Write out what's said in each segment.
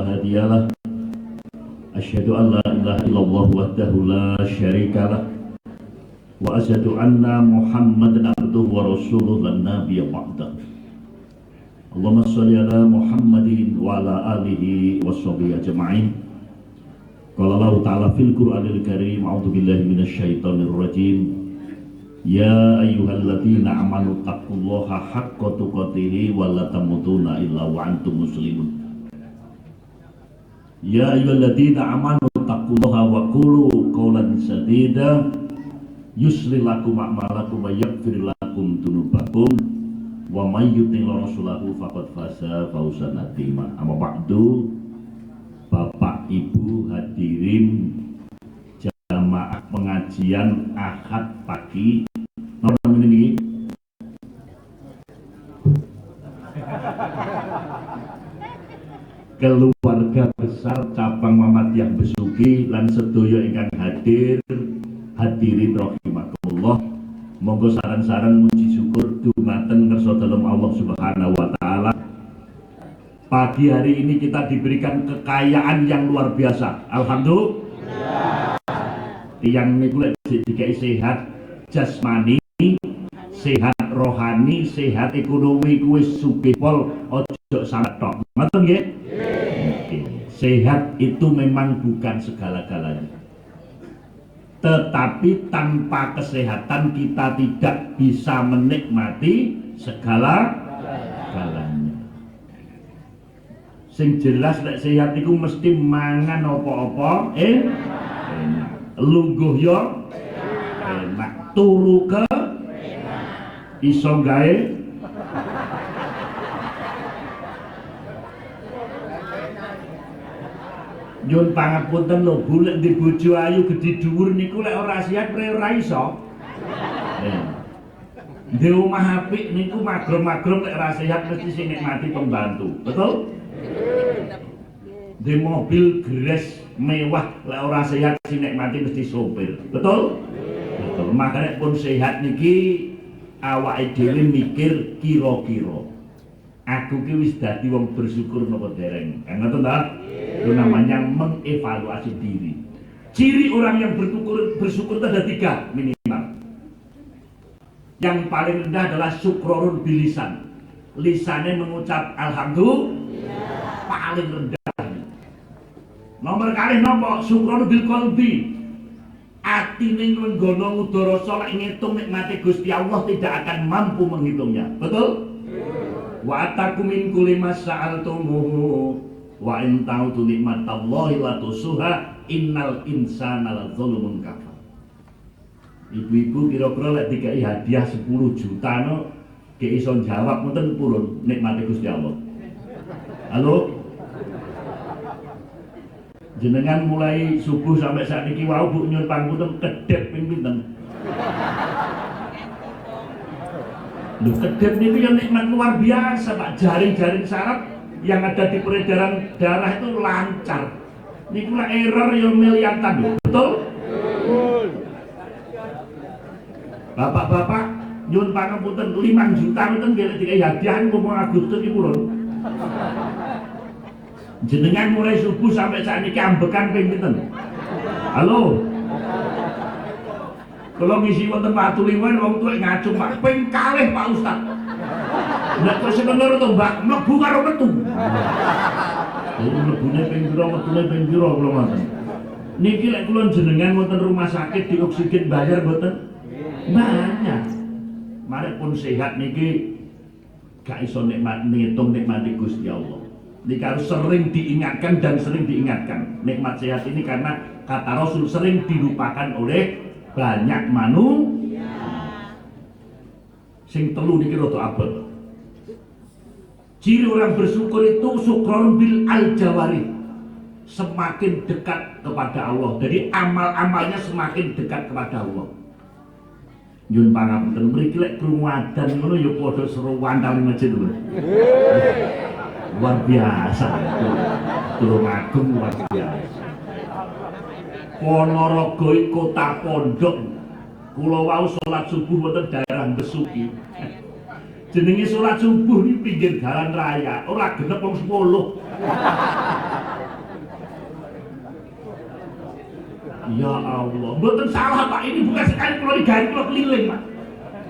هادي له أشهد أن لا إله إلا الله وحده لا شريك له وأشهد أن محمدا عبده ورسوله لا نبي بعده اللهم صل على محمد وعلى آله وصحبه أجمعين قال الله تعالى في القرآن الكريم أعوذ بالله من الشيطان الرجيم يا أيها الذين آمنوا اتقوا الله حق تقاته ولا تموتن إلا وأنتم مسلمون يا أيها الذين آمنوا اتقوا الله وقولوا قولا سديدا يصلح لكم أعمالكم ويغفر لكم ذنوبكم ومن يطع رسوله فقد فاز فوزا عظيما. Amma ba'du, Bapak Ibu hadirin jamaah pengajian Ahad pagi. Nomor ini keluarga besar cabang Muhammadiyah Besuki lan sedaya ingkang hadirin rahimakumullah. Monggo saran-saran muji syukur dumateng kersa dalem Allah Subhanahu wa taala. Pagi hari ini kita diberikan kekayaan yang luar biasa. Alhamdulillah. Yang niku lek dikai sehat jasmani, sehat rohani, sehat ekonomi kuwi sugih pol ojo sampe tok. Ngoten nggih? Sehat itu memang bukan segala-galanya. Tetapi tanpa kesehatan kita tidak bisa menikmati segala-galanya. Sing jelas lek sehat iku mesti mangan apa-apa enak. Lungguh yo enak, turu ke iso gawe nyun pangapunten lho Bu, lek di bojo ayu gedhi dhuwur niku lek ora sehat ora iso. Di omah apik niku magrom-magrom lek ora sehat mesti sing nikmati pembantu. Betul? Di mobil gres mewah lek ora sehat sing nikmati mesti sopir. Betul? Betul. Makanya pun sehat niki awake dhewe mikir kira-kira aku ki wis dadi wong bersyukur napa dereng. Ngoten ta? Itu namanya mengevaluasi diri. Ciri orang yang bersyukur itu ada 3 minimal. Yang paling rendah adalah syukrorun bilisan. Lisannya mengucap alhamdulillah, paling rendah. Nomor kali nopo syukrorun bil qalbi. Atine nggono ngudara lek ngitung nikmate Gusti Allah tidak akan mampu menghitungnya. Betul? Wa atakum min kulli mas'altumuhu wa in ta'udu nikmatallahi la tusuha innal insana lazulumun kafar. Ibu-ibu kira-kira lek dikai hadiah 10 juta no ge iso jawab mboten purun nikmate Gusti Allah. Halo? Jenengan mulai subuh sampai saat ini wau Bu nyun pangapunten kedep ping pinten? Lho kedep niku yang nikmat luar biasa Pak, jaring-jaring saraf yang ada di peredaran darah itu lancar. Niku lah error yang miliatan lho. Betul? Bapak-bapak nyun pangapunten 5 juta mboten nggih dikai hadiah ngomong Agustus iki purun. Jenengan mulai subuh sampai saat ini ambekan ping pinten? Halo? Kalau ngisi wonten watu liwen wong tuwek ngacung Pak ping kalih Pak Ustaz. Nek kok sekener to Mbak, mlebu karo metu. Mlebune ping pira, metune ping pira kula ngoten. Niki lek kula jenengan wonten rumah sakit di oksigen bayar mboten? Banyak. Marek pun sehat niki gak iso ngitung nikmati Gusti Allah. Niki harus sering diingatkan dan sering diingatkan. Nikmat sehat ini karena kata Rasul sering dilupakan oleh banyak manusia. Sing telu niki rada abot. Ciri orang bersyukur itu syukron bil al-jawari, semakin dekat kepada Allah. Jadi amal-amalnya semakin dekat kepada Allah. Nyun pangapunten mriki lek krungu adzan ngono ya padha seruan tali masjid lho. Luar biasa. Tulung Agung luar biasa. Ponorogo kota pondok. Kula wau salat subuh wonten daerah Besuki. Jenenge salat subuh di pinggir jalan raya, ora genep wong 10. Ya Allah, mboten salah Pak, ini bukan sekali kalau diganti kalau keliling Pak.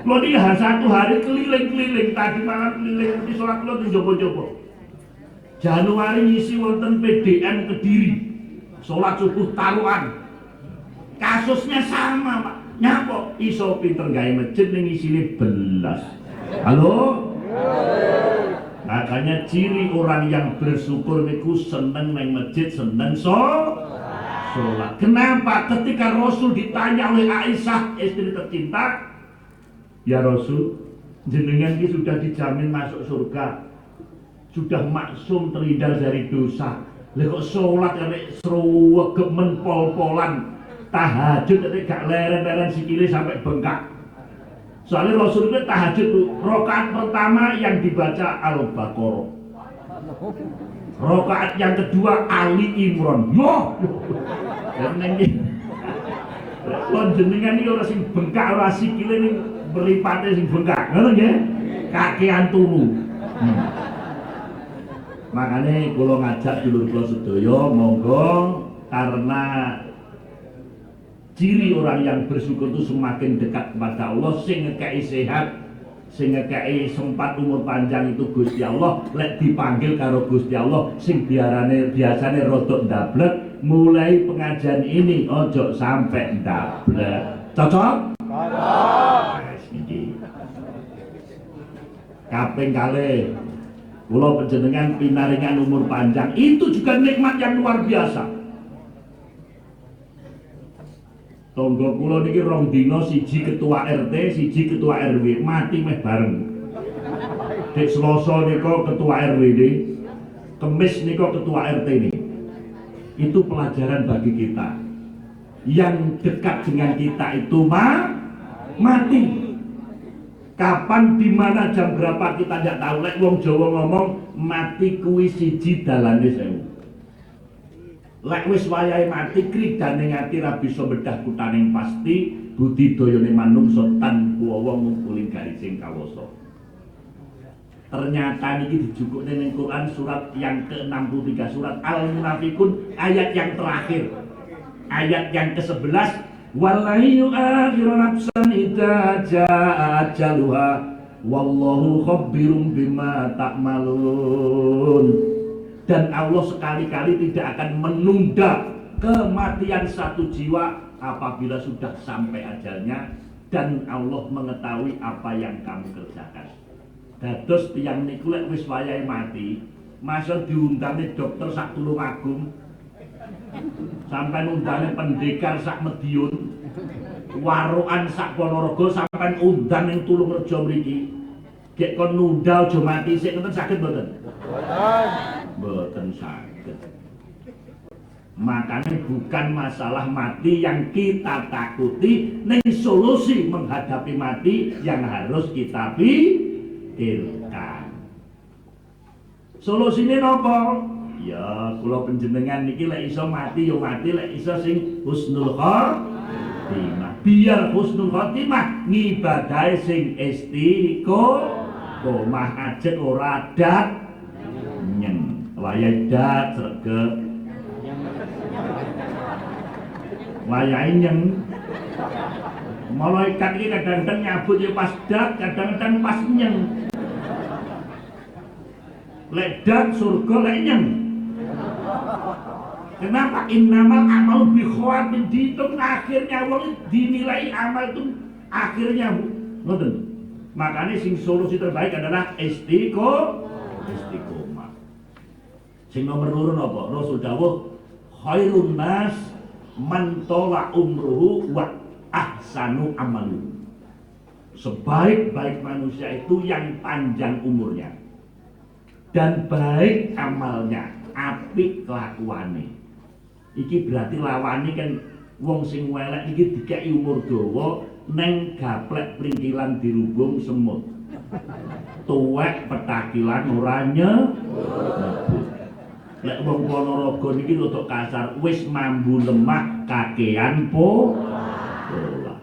Kalau dia satu hari keliling-keliling, tadi malam keliling di sholat kalau di jopo-jopo. Januari ngisi wonten PDN Kediri, sholat subuh taruhan. Kasusnya sama Pak, nyapa iso pinter gawe masjid ning isine belas. Halo? Makanya ciri orang yang bersyukur niku seneng neng masjid, seneng sholat. Kenapa? Ketika Rasul ditanya oleh Aisyah, istri tercinta, ya Rasul, jenengan ini sudah dijamin masuk surga, sudah maksum terhindar dari dosa. Lah kok sholat sampai sruwegep menpol-polan, tahajud tapi gak leren-leren sikile sampai bengkak. Soalnya Rasul itu tahajud tuh, rakaat pertama yang dibaca Al-Baqarah, rakaat yang kedua Ali Imran. Yo, jenengan ini orang sing bengkak, orang sikile ini beripatnya sing bengkak, ngono nggih? Kakean turu. Makanya kalau ngajak dulur kula sedaya monggo, karena ciri orang yang bersyukur itu semakin dekat kepada Allah, sing ngekei sehat, sing ngekei sempat umur panjang itu Gusti Allah. Lek dipanggil karo Gusti Allah, sing biasane rodok ndablek, mulai pengajian ini ojo sampai ndablek. Cocok? Cocok. Wes iki. Kaping kalih kula panjenengan pinaringan umur panjang, itu juga nikmat yang luar biasa. Tonggo kula niki rong dina siji ketua RT, siji ketua RW mati meh bareng. Dek Selasa nika ketua RW ini, Kemis nika ketua RT ini. Itu pelajaran bagi kita. Yang dekat dengan kita itu mati. Kapan, di mana, jam berapa kita tidak tahu. Lek wong Jawa ngomong mati kuwi siji dalane sewu. Lek wis wayahe mati kridane ngati ra bisa bedah kutaning pasti, budidayane manungsa tanpa wong ngumpuli garising kawasa. Ternyata niki dijukukne ning Quran surat yang ke-63, surat Al-Munafikun ayat yang terakhir. Ayat yang ke-11, wallahi yu'akhiru nafsan idza jaa ajaluha wallahu khabirum bima ta'malun. Dan Allah sekali-kali tidak akan menunda kematian satu jiwa apabila sudah sampai ajalnya, dan Allah mengetahui apa yang kamu kerjakan. Dados tiyang niku lek wis wayahe mati, masa diundane dokter sak Tulungagung, sampai undane pendekar sak Medion, warukan sak Ponorogo, sampai undang ning Tulungrejo mriki. Gek kon nunda aja mati sik, ngoten saged mboten? Mboten saged. Makanya bukan masalah mati yang kita takuti, ning solusi menghadapi mati yang harus kita pikirkan. Solusine napa? Ya kula panjenengan niki lek iso mati ya mati, lek iso sing husnul khotimah. Biar husnul khotimah ngibadahe sing istiqomah aja ora dat nyeng. Wayahe dat sregep. Wayahe nyeng. Malaikat iki kadang-kadang nyabut ya pas dat, kadang-kadang pas nyeng. Lek dat surga, lek nyeng. Kenapa? Innamal amal bi khawatin, dihitung akhirnya wong dinilai amal itu akhirnya. Ngoten. Makanya sing solusi terbaik adalah istiqomah. Sing nomor loro napa? Rasul dawuh khairun nas man tola umruhu wa ahsanu amalu. Sebaik-baik manusia itu yang panjang umurnya dan baik amalnya, apik kelakuane. Iki berarti lawane kan wong sing welek iki dikeki umur dawa neng gaplek pringkilan dirubung semut. Tuwek petakilan ora nyebut. Lek wong Ponorogo niki rada kasar, wis mambu lemah kakean pola.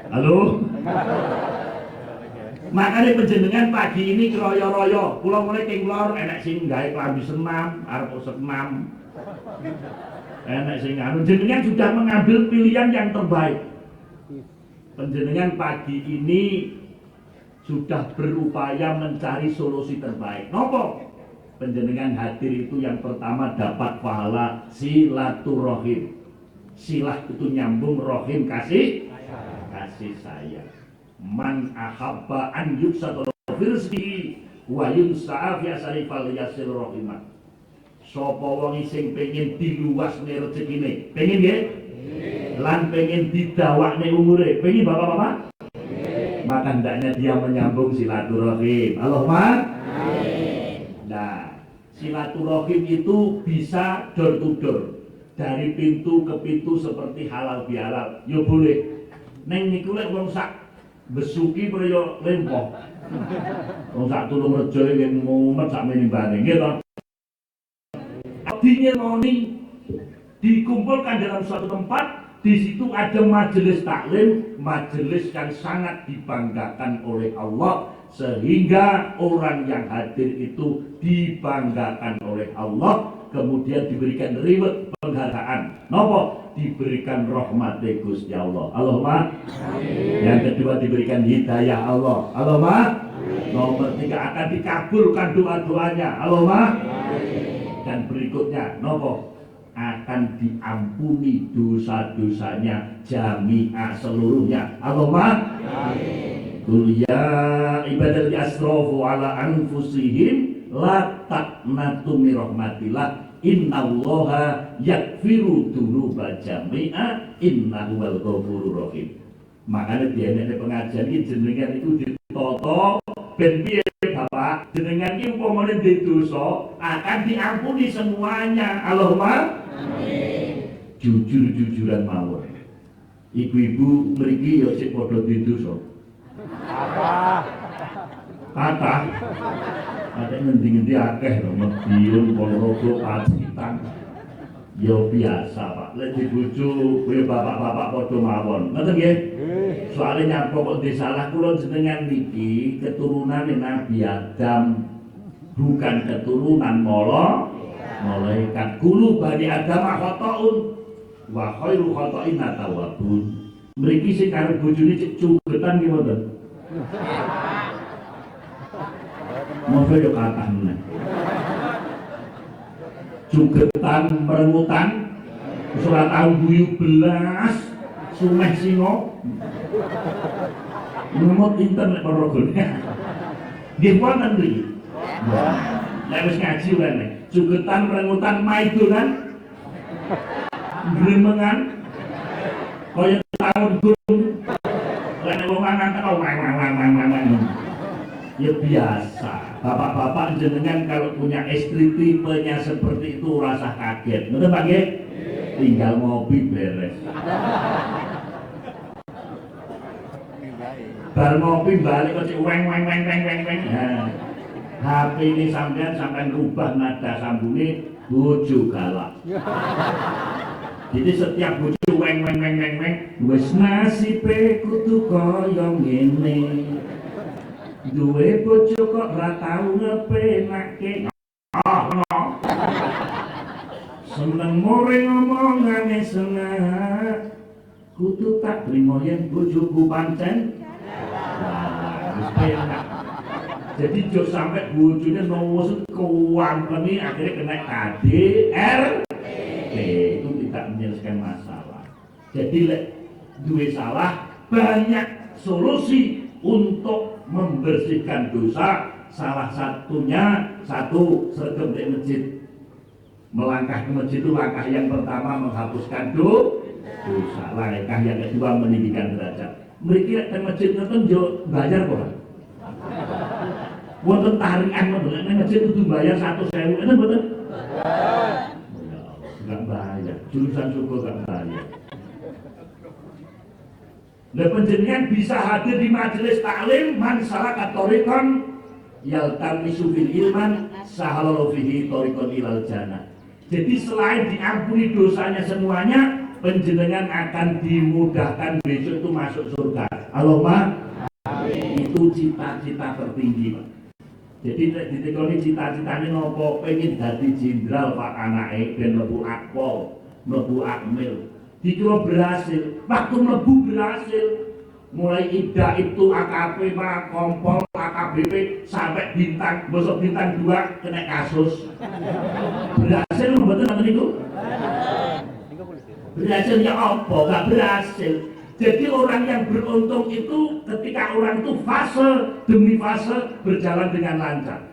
Halo. Makanya penjenengan pagi ini keroyo-royo, kula mulai king lor enek sing gawe klambi senam, arep senam. Enak sing anu jenengan sudah mengambil pilihan yang terbaik. Penjenengan pagi ini sudah berupaya mencari solusi terbaik. Nopo? Penjenengan hadir itu yang pertama dapat pahala silaturahim. Silah itu nyambung, rohim kasih sayang. Man ahabba an yusata firsi wa yunsa'a fi asari fal yasil rahimah. Sapa wong sing pengen diluasne rezekine, pengen nggih? Lan pengen didawakne umure, pengen bapak-bapak? Maka hendaknya dia menyambung silaturahim. Allahumma amin. Nah, silaturahim itu bisa door to door, dari pintu ke pintu seperti halal bihalal. Yo boleh. Neng niku lek wong sak besuki yo lempoh. Wong sak Tulungrejo yen mumet sak menimbane nggih to. Dinyemoni dikumpulkan dalam suatu tempat, di situ ada majelis taklim, majelis yang sangat dibanggakan oleh Allah, sehingga orang yang hadir itu dibanggakan oleh Allah, kemudian diberikan reward penghargaan. Nopo? Diberikan rahmat Gusti Allah. Allahumma amin. Yang kedua diberikan hidayah Allah. Allahumma amin. Nomor tiga akan dikabulkan doa-doanya. Allahumma amin. Dan berikutnya nopo? Akan diampuni dosa-dosanya jami'ah seluruhnya. Allahumma amin. Qul ya ibadal asrafu ala anfusihim la taqnatu min rahmatillah innallaha yaghfiru dzunuba jami'a innahu wal ghafurur rahim. Makanya diene pengajian iki jenengan itu ditoto ben piye Bapak, jenengan iki upamane ndek dosa akan diampuni semuanya. Allahumma amin. Jujur-jujuran mawon. Ibu-ibu mriki ya sik padha ndek dosa. Kata ngendi-ngendi akeh lho Madiun, Ponorogo, Pacitan. Ya biasa Pak, lek dibojo kowe bapak-bapak padha mawon. Ngoten nggih? Soale nyapa kok disalah kula jenengan niki keturunan Nabi Adam, bukan keturunan malaikat. Kulu bani Adam khotoun wa khairu khotoin tawwabun. Mriki sing karo bojone cek cugetan nggih mboten? Monggo yo kathah meneh. Cugetan merengutan surat al-guyu belas sumeh singo ngemot internet perogone nggih wonten mriki nek wis ngaji rene cugetan merengutan maidonan gremengan kaya tahun gun lek wong lanang teko wang ya biasa. Bapak-bapak jenengan kalau punya istri tipenya seperti itu rasa kaget. Betul Pak nggih? Tinggal ngopi beres. Bar ngopi balik kok cek weng. Nah, HP ini sampean rubah nada sambunge bojo galak. Jadi setiap bojo weng wis nasibe kudu kaya ngene. Duwe bojo kok ra tau ngepenake. Seneng more ngomongane seneng. Kudu tak trimo yen bojoku pancen. Wis penak. Jadi jo sampai bojone nowos kuwanteni akhirnya kena KDRT. Itu tidak menyelesaikan masalah. Jadi lek duwe salah banyak solusi untuk membersihkan dosa. Salah satunya sergap di masjid. Melangkah ke masjid itu langkah yang pertama menghapuskan dosa. Langkah yang kedua meninggikan derajat. Mereka ke masjid itu yo bayar kok. Wonten tarikan mboten nek masjid itu bayar 100.000 itu mboten? Enggak bayar. Jurusan syukur enggak bayar. Lah panjenengan bisa hadir di majelis taklim man salaka thoriqan yaltamisu fil ilman sahalallahu fihi thoriqan ilal jannah. Jadi selain diampuni dosanya semuanya, panjenengan akan dimudahkan besok itu masuk surga. Allahumma amin. Itu cita-cita tertinggi, Pak. Jadi ditekoni cita-citane nopo, pengen dadi jenderal Pak anake ben mlebu Akpol. mlebu akmil, dikira berhasil. Waktu mlebu berhasil, mulai ida itu AKP, kompol, AKBP sampai bintang, besok bintang 2 kena kasus. Berhasil mboten ngoten niku? Berhasil ya apa? Gak berhasil. Jadi orang yang beruntung itu ketika orang itu fase demi fase berjalan dengan lancar.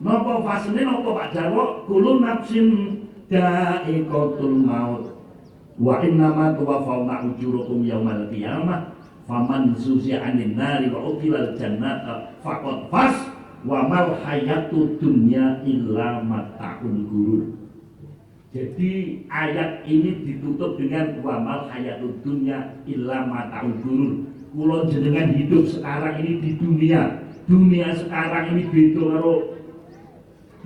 Napa fasene napa Pak Jarwo? Kullu nafsin dha'iqatul maut. Wa innama tuwaffawna ujurakum yaumal qiyamah. Faman zuhziha 'anil nari wa udkhilal jannata faqad faz wa mal hayatud dunya illa mata'ul ghurur. Jadi ayat ini ditutup dengan wa mal hayatud dunya illa mata'ul ghurur. Kula jenengan hidup sekarang ini di dunia. Dunia sekarang ini beda karo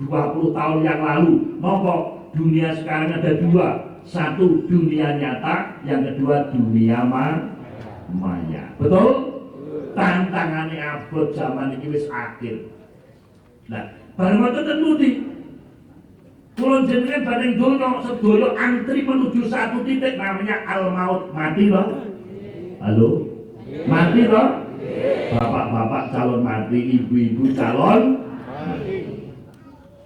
20 tahun yang lalu. Napa? Dunia sekarang ada 2. Satu dunia nyata, yang kedua dunia maya. Betul? Tantangannya abot zaman ini wis akhir. Nah, bareng ngoten tentu di kula jenengan bareng dono sedaya antri menuju satu titik namanya al maut, mati loh. Halo? Mati loh? Bapak-bapak calon mati, ibu-ibu calon mati.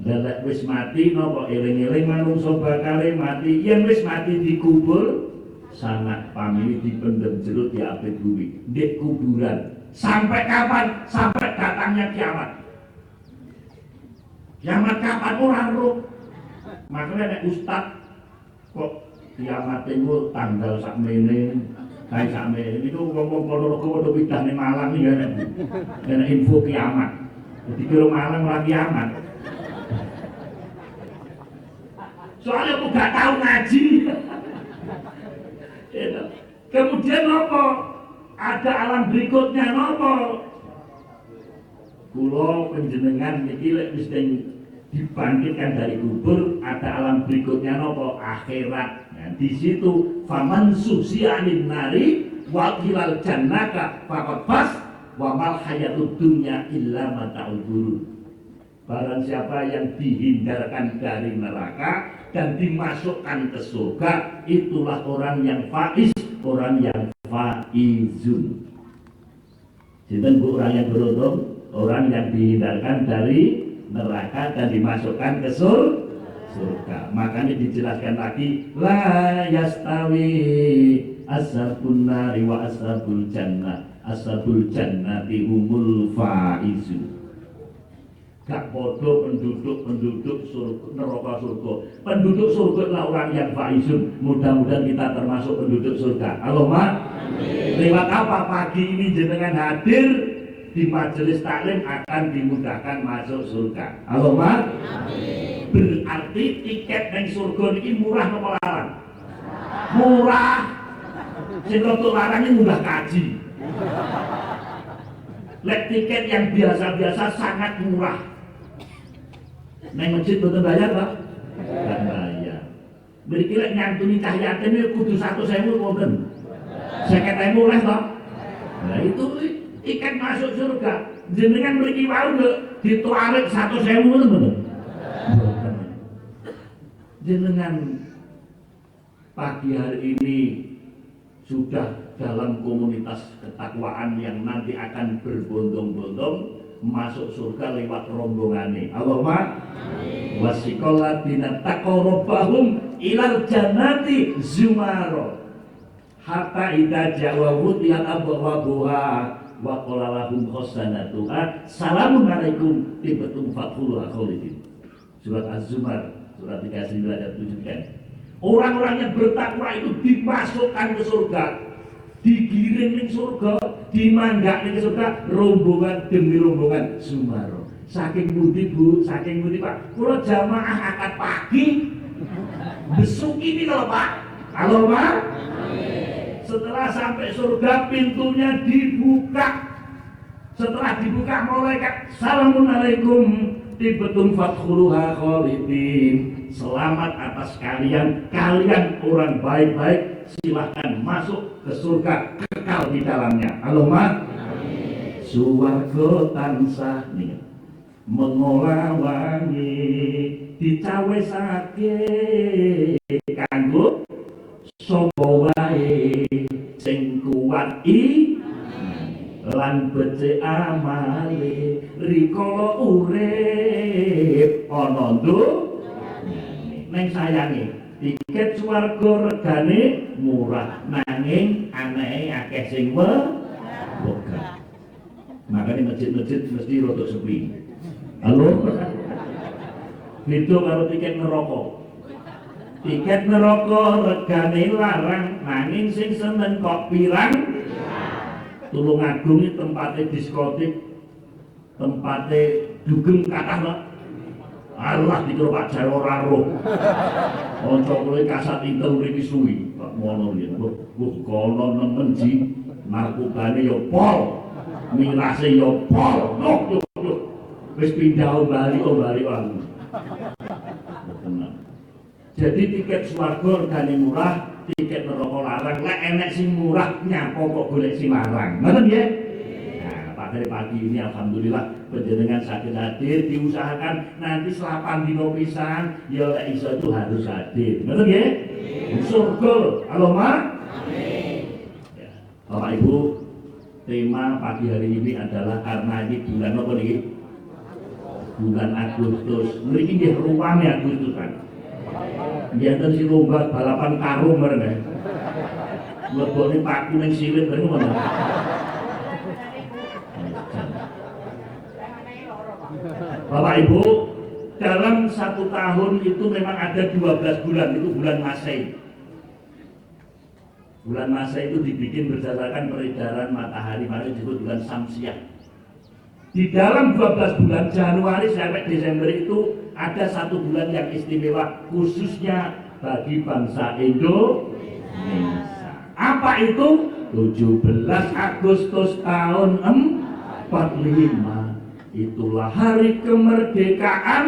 Lelek wis mati napa eling-eling manungsa bakale mati. Yen wis mati dikubur sangat pamili dipendem jero diapit bumi ndek kuburan. Sampai kapan? Sampai datangnya kiamat. Kiamat kapan ora roh. Makanya nek ustaz kok kiamat itu tanggal sakmene kae sakmene niku wong-wong Ponorogo padha pindhane Malang iki ana info kiamat. Jadi kira Malang ora kiamat. Soalnya aku gak tahu ngaji. Kemudian apa? Ada alam berikutnya apa? Kula penjenengan niki lek wis dibangkitkan dari kubur, ada alam berikutnya apa? Akhirat. Nah, di situ faman susianin nari wa qilal jannaka faqad fas wa mal hayatud dunya illa mata'ul ghurur. Barang siapa yang dihindarkan dari neraka dan dimasukkan ke surga, itulah orang yang faiz, orang yang faizun. Sinten Bu orang yang beruntung? Orang yang dihindarkan dari neraka dan dimasukkan ke surga. Makanya dijelaskan lagi, la yastawi ashabun nari wa ashabul jannah. Ashabul jannati humul faizun. Gak bodoh penduduk surga, neraka surga. Penduduk surga adalah orang yang faizun. Mudah-mudahan kita termasuk penduduk surga. Allahumma lewat apa pagi ini jenengan hadir di majelis taklim akan dimudahkan masuk surga. Allahumma berarti tiket yang surga ini murah apa larang? Murah. Sing rada larang ini mudah kaji. Lek tiket yang biasa-biasa sangat murah. Neng masjid betul bayar Pak? Gak bayar. Berarti lek nyantuni cah yatim itu kudu 100.000 wonten. 50.000 oleh Pak. Nah itu tiket masuk surga. Jenengan mriki wau nggak dituarik 100.000 betul. Jenengan pagi hari ini sudah dalam komunitas ketakwaan yang nanti akan berbondong-bondong masuk surga lewat rombongane. Allahumma wasiqal ladina taqarrabahum ilal jannati zumaro hatta idza jawabut ya abwabuha wa qala lahum khasanatuha salamun alaikum tibatum fathul khalidin. Surat Az-Zumar surat 39 ayat 7 kan. Orang-orang yang bertakwa itu dimasukkan ke surga, digiring ke surga, dimanggak ke surga, rombongan demi rombongan Sumaro. Saking budi Bu, saking budi Pak. Kalau jamaah akad pagi, besuk ini kalau Pak. Halo Pak. Setelah sampai surga pintunya dibuka. Setelah dibuka malaikat, Assalamualaikum tibetum fathuluha khalidin. Selamat atas kalian orang baik-baik, silahkan masuk ke surga kekal di dalamnya. Allahumma suwarga tansah nih mengolah wangi dicawesake lan becik amale rikala urip ana neng sayange tiket swarga regane murah nanging anake akeh sing wegah. Makanya masjid-masjid mesti rada sepi. Halo? Beda karo tiket neraka. Tiket neraka regane larang nanging sing seneng kok pirang. Tulungagung iki tempate diskotik, tempate dugem kathah kok. Allah dikira Pak Jarwo ora roh. Kanca kowe kasat intel mriki suwi. Kok ngono yen. Wah, kono nemen ji narkobane ya pol. Mirase ya pol. Yo. Wis pindah bali aku. Jadi tiket swarga regane murah, tiket neraka larang. Lek enek sing murah nyapa kok golek sing larang. Ngoten nggih? Nah, pada pagi ini alhamdulillah panjenengan saged hadir, diusahakan nanti selapan dino pisan ya lek iso itu harus hadir. Ngoten nggih? Surga. Allahumma amin. Ya. Bapak Ibu, tema pagi hari ini adalah karena ini bulan apa niki? Bulan Agustus. Mriki nggih ruwame Agustus kan. Biarkan si lomba balapan karung bareng. Lebokne paku ning silit bareng ngono. Bapak Ibu, dalam 1 tahun itu memang ada 12 bulan, itu bulan Masehi. Bulan Masehi itu dibikin berdasarkan peredaran matahari, makanya disebut bulan Samsiah. Di dalam 12 bulan Januari sampai Desember itu ada 1 bulan yang istimewa khususnya bagi bangsa Indonesia. Apa itu? 17 Agustus tahun 45. Itulah hari kemerdekaan.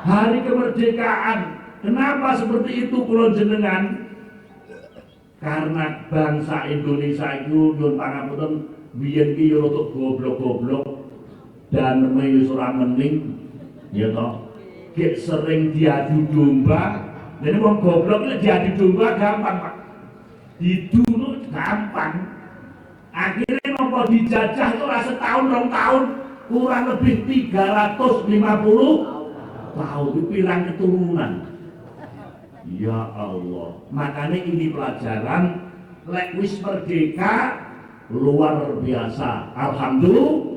Hari kemerdekaan. Kenapa seperti itu kula jenengan? Karena bangsa Indonesia itu nyuwun pangapunten biyen ki yo rada goblok-goblok dan ora mening ya toh. Gek sering diadu domba. Jadi wong goblok nek diadu domba gampang, Pak. Diduno gampang. Akhirnya nopo dijajah itu rasa setahun 2 tahun kurang lebih 350 tahun itu pirang keturunan. Ya Allah. Makanya ini pelajaran lek wis merdeka luar biasa. Alhamdulillah.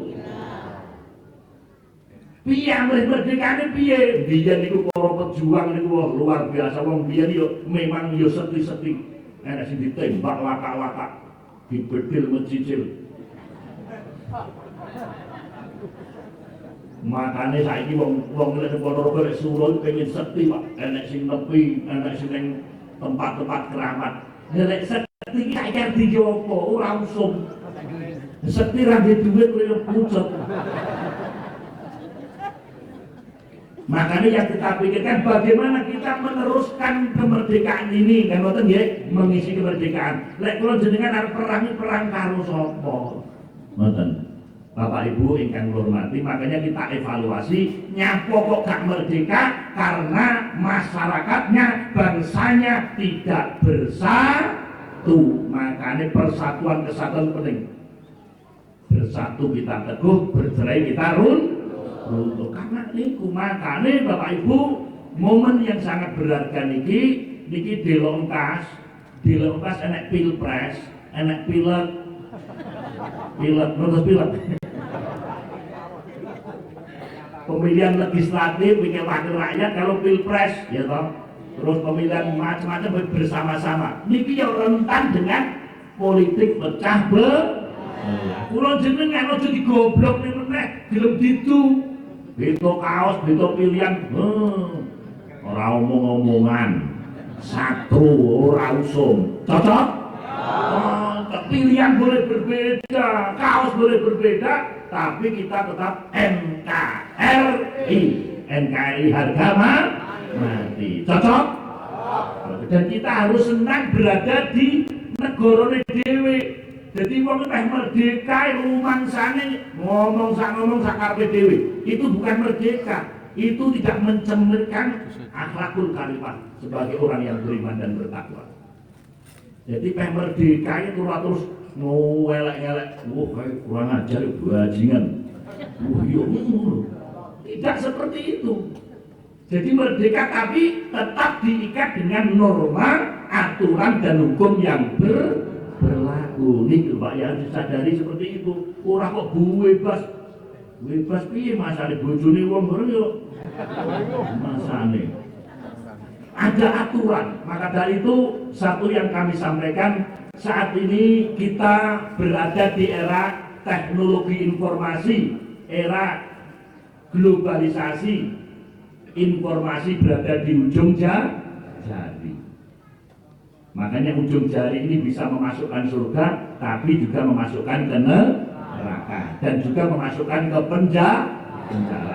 Piye merdekane piye? Biyen niku para pejuang niku luar biasa wong biyen yo memang yo seti-seti. Enek sing ditembak laka-laka, dibedil mencicil. Makane saiki wong lek Ponorogo lek suruh pengen seti, Pak. Enek sing nepi, enek sing ning tempat-tempat keramat. Nek seti saiki arep dijopo ora usum. Seti ra duwe duit pucet. Makanya yang kita pikirkan bagaimana kita meneruskan kemerdekaan ini, kan ngoten nggih, mengisi kemerdekaan. Lek kula jenengan arep perang karo sapa? Ngoten. Bapak Ibu ingkang kula hormati, makanya kita evaluasi nyapa kok gak merdeka karena masyarakatnya, bangsanya tidak bersatu. Makanya persatuan kesatuan penting. Bersatu kita teguh, bercerai kita runtuh. Karena niku makane Bapak Ibu momen yang sangat berharga niki delok engkas enek pilpres, enek pilek pemilihan legislatif, wakil rakyat, kalau pilpres ya toh, terus pemilihan macam-macam bersama-sama. Niki yang rentan dengan politik pecah belah. Kula jenengan aja digoblok meneh, dilem ditu. Beto kaos, beto pilihan, ora omong-omongan, satu ora usum, cocok? Pilihan boleh berbeda, kaos boleh berbeda, tapi kita tetap NKRI harga mati, cocok? Dan kita harus senang berada di negara dhewe. Jadi wong nek merdeka rumangsane ngomong sakarepe dhewe. Itu bukan merdeka. Itu tidak mencerminkan akhlakul karimah sebagai orang yang beriman dan bertakwa. Jadi merdeka itu terus ngelek-ngelek, wah kurang ajar bajingan. Wah iya ngono. Tidak seperti itu. Jadi merdeka tapi tetap diikat dengan norma, aturan dan hukum yang berlaku. Nih Pak ya disadari seperti itu. Ora kok bebas. Bebas piye masane bojone wong ngono yo. Masane. Ada aturan. Maka dari itu satu yang kami sampaikan, saat ini kita berada di era teknologi informasi, era globalisasi. Informasi berada di ujung jari. Makanya ujung jari ini bisa memasukkan surga, tapi juga memasukkan ke neraka dan juga memasukkan ke penjara.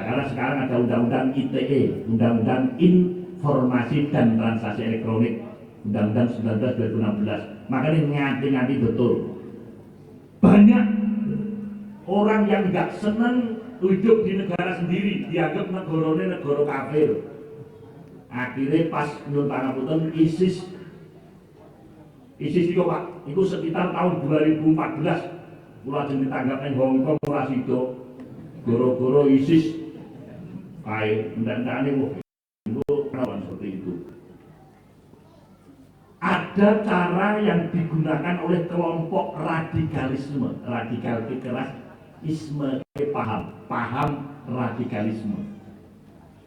Karena sekarang ada undang-undang ITE, Undang-Undang Informasi dan Transaksi Elektronik, Undang-Undang 19 2016. Makanya ngati-ngati betul. Banyak orang yang nggak senang hidup di negara sendiri, dianggap negarane negara kafir. Akhirnya pas nyuwun pangapunten ISIS itu Pak, itu sekitar tahun 2014 kula jeneng tanggap ning Hongkong ora sida. Goro-goro ISIS kae ndang-ndangane wah itu rawan seperti itu. Ada cara yang digunakan oleh kelompok radikalisme, radikal keras paham radikalisme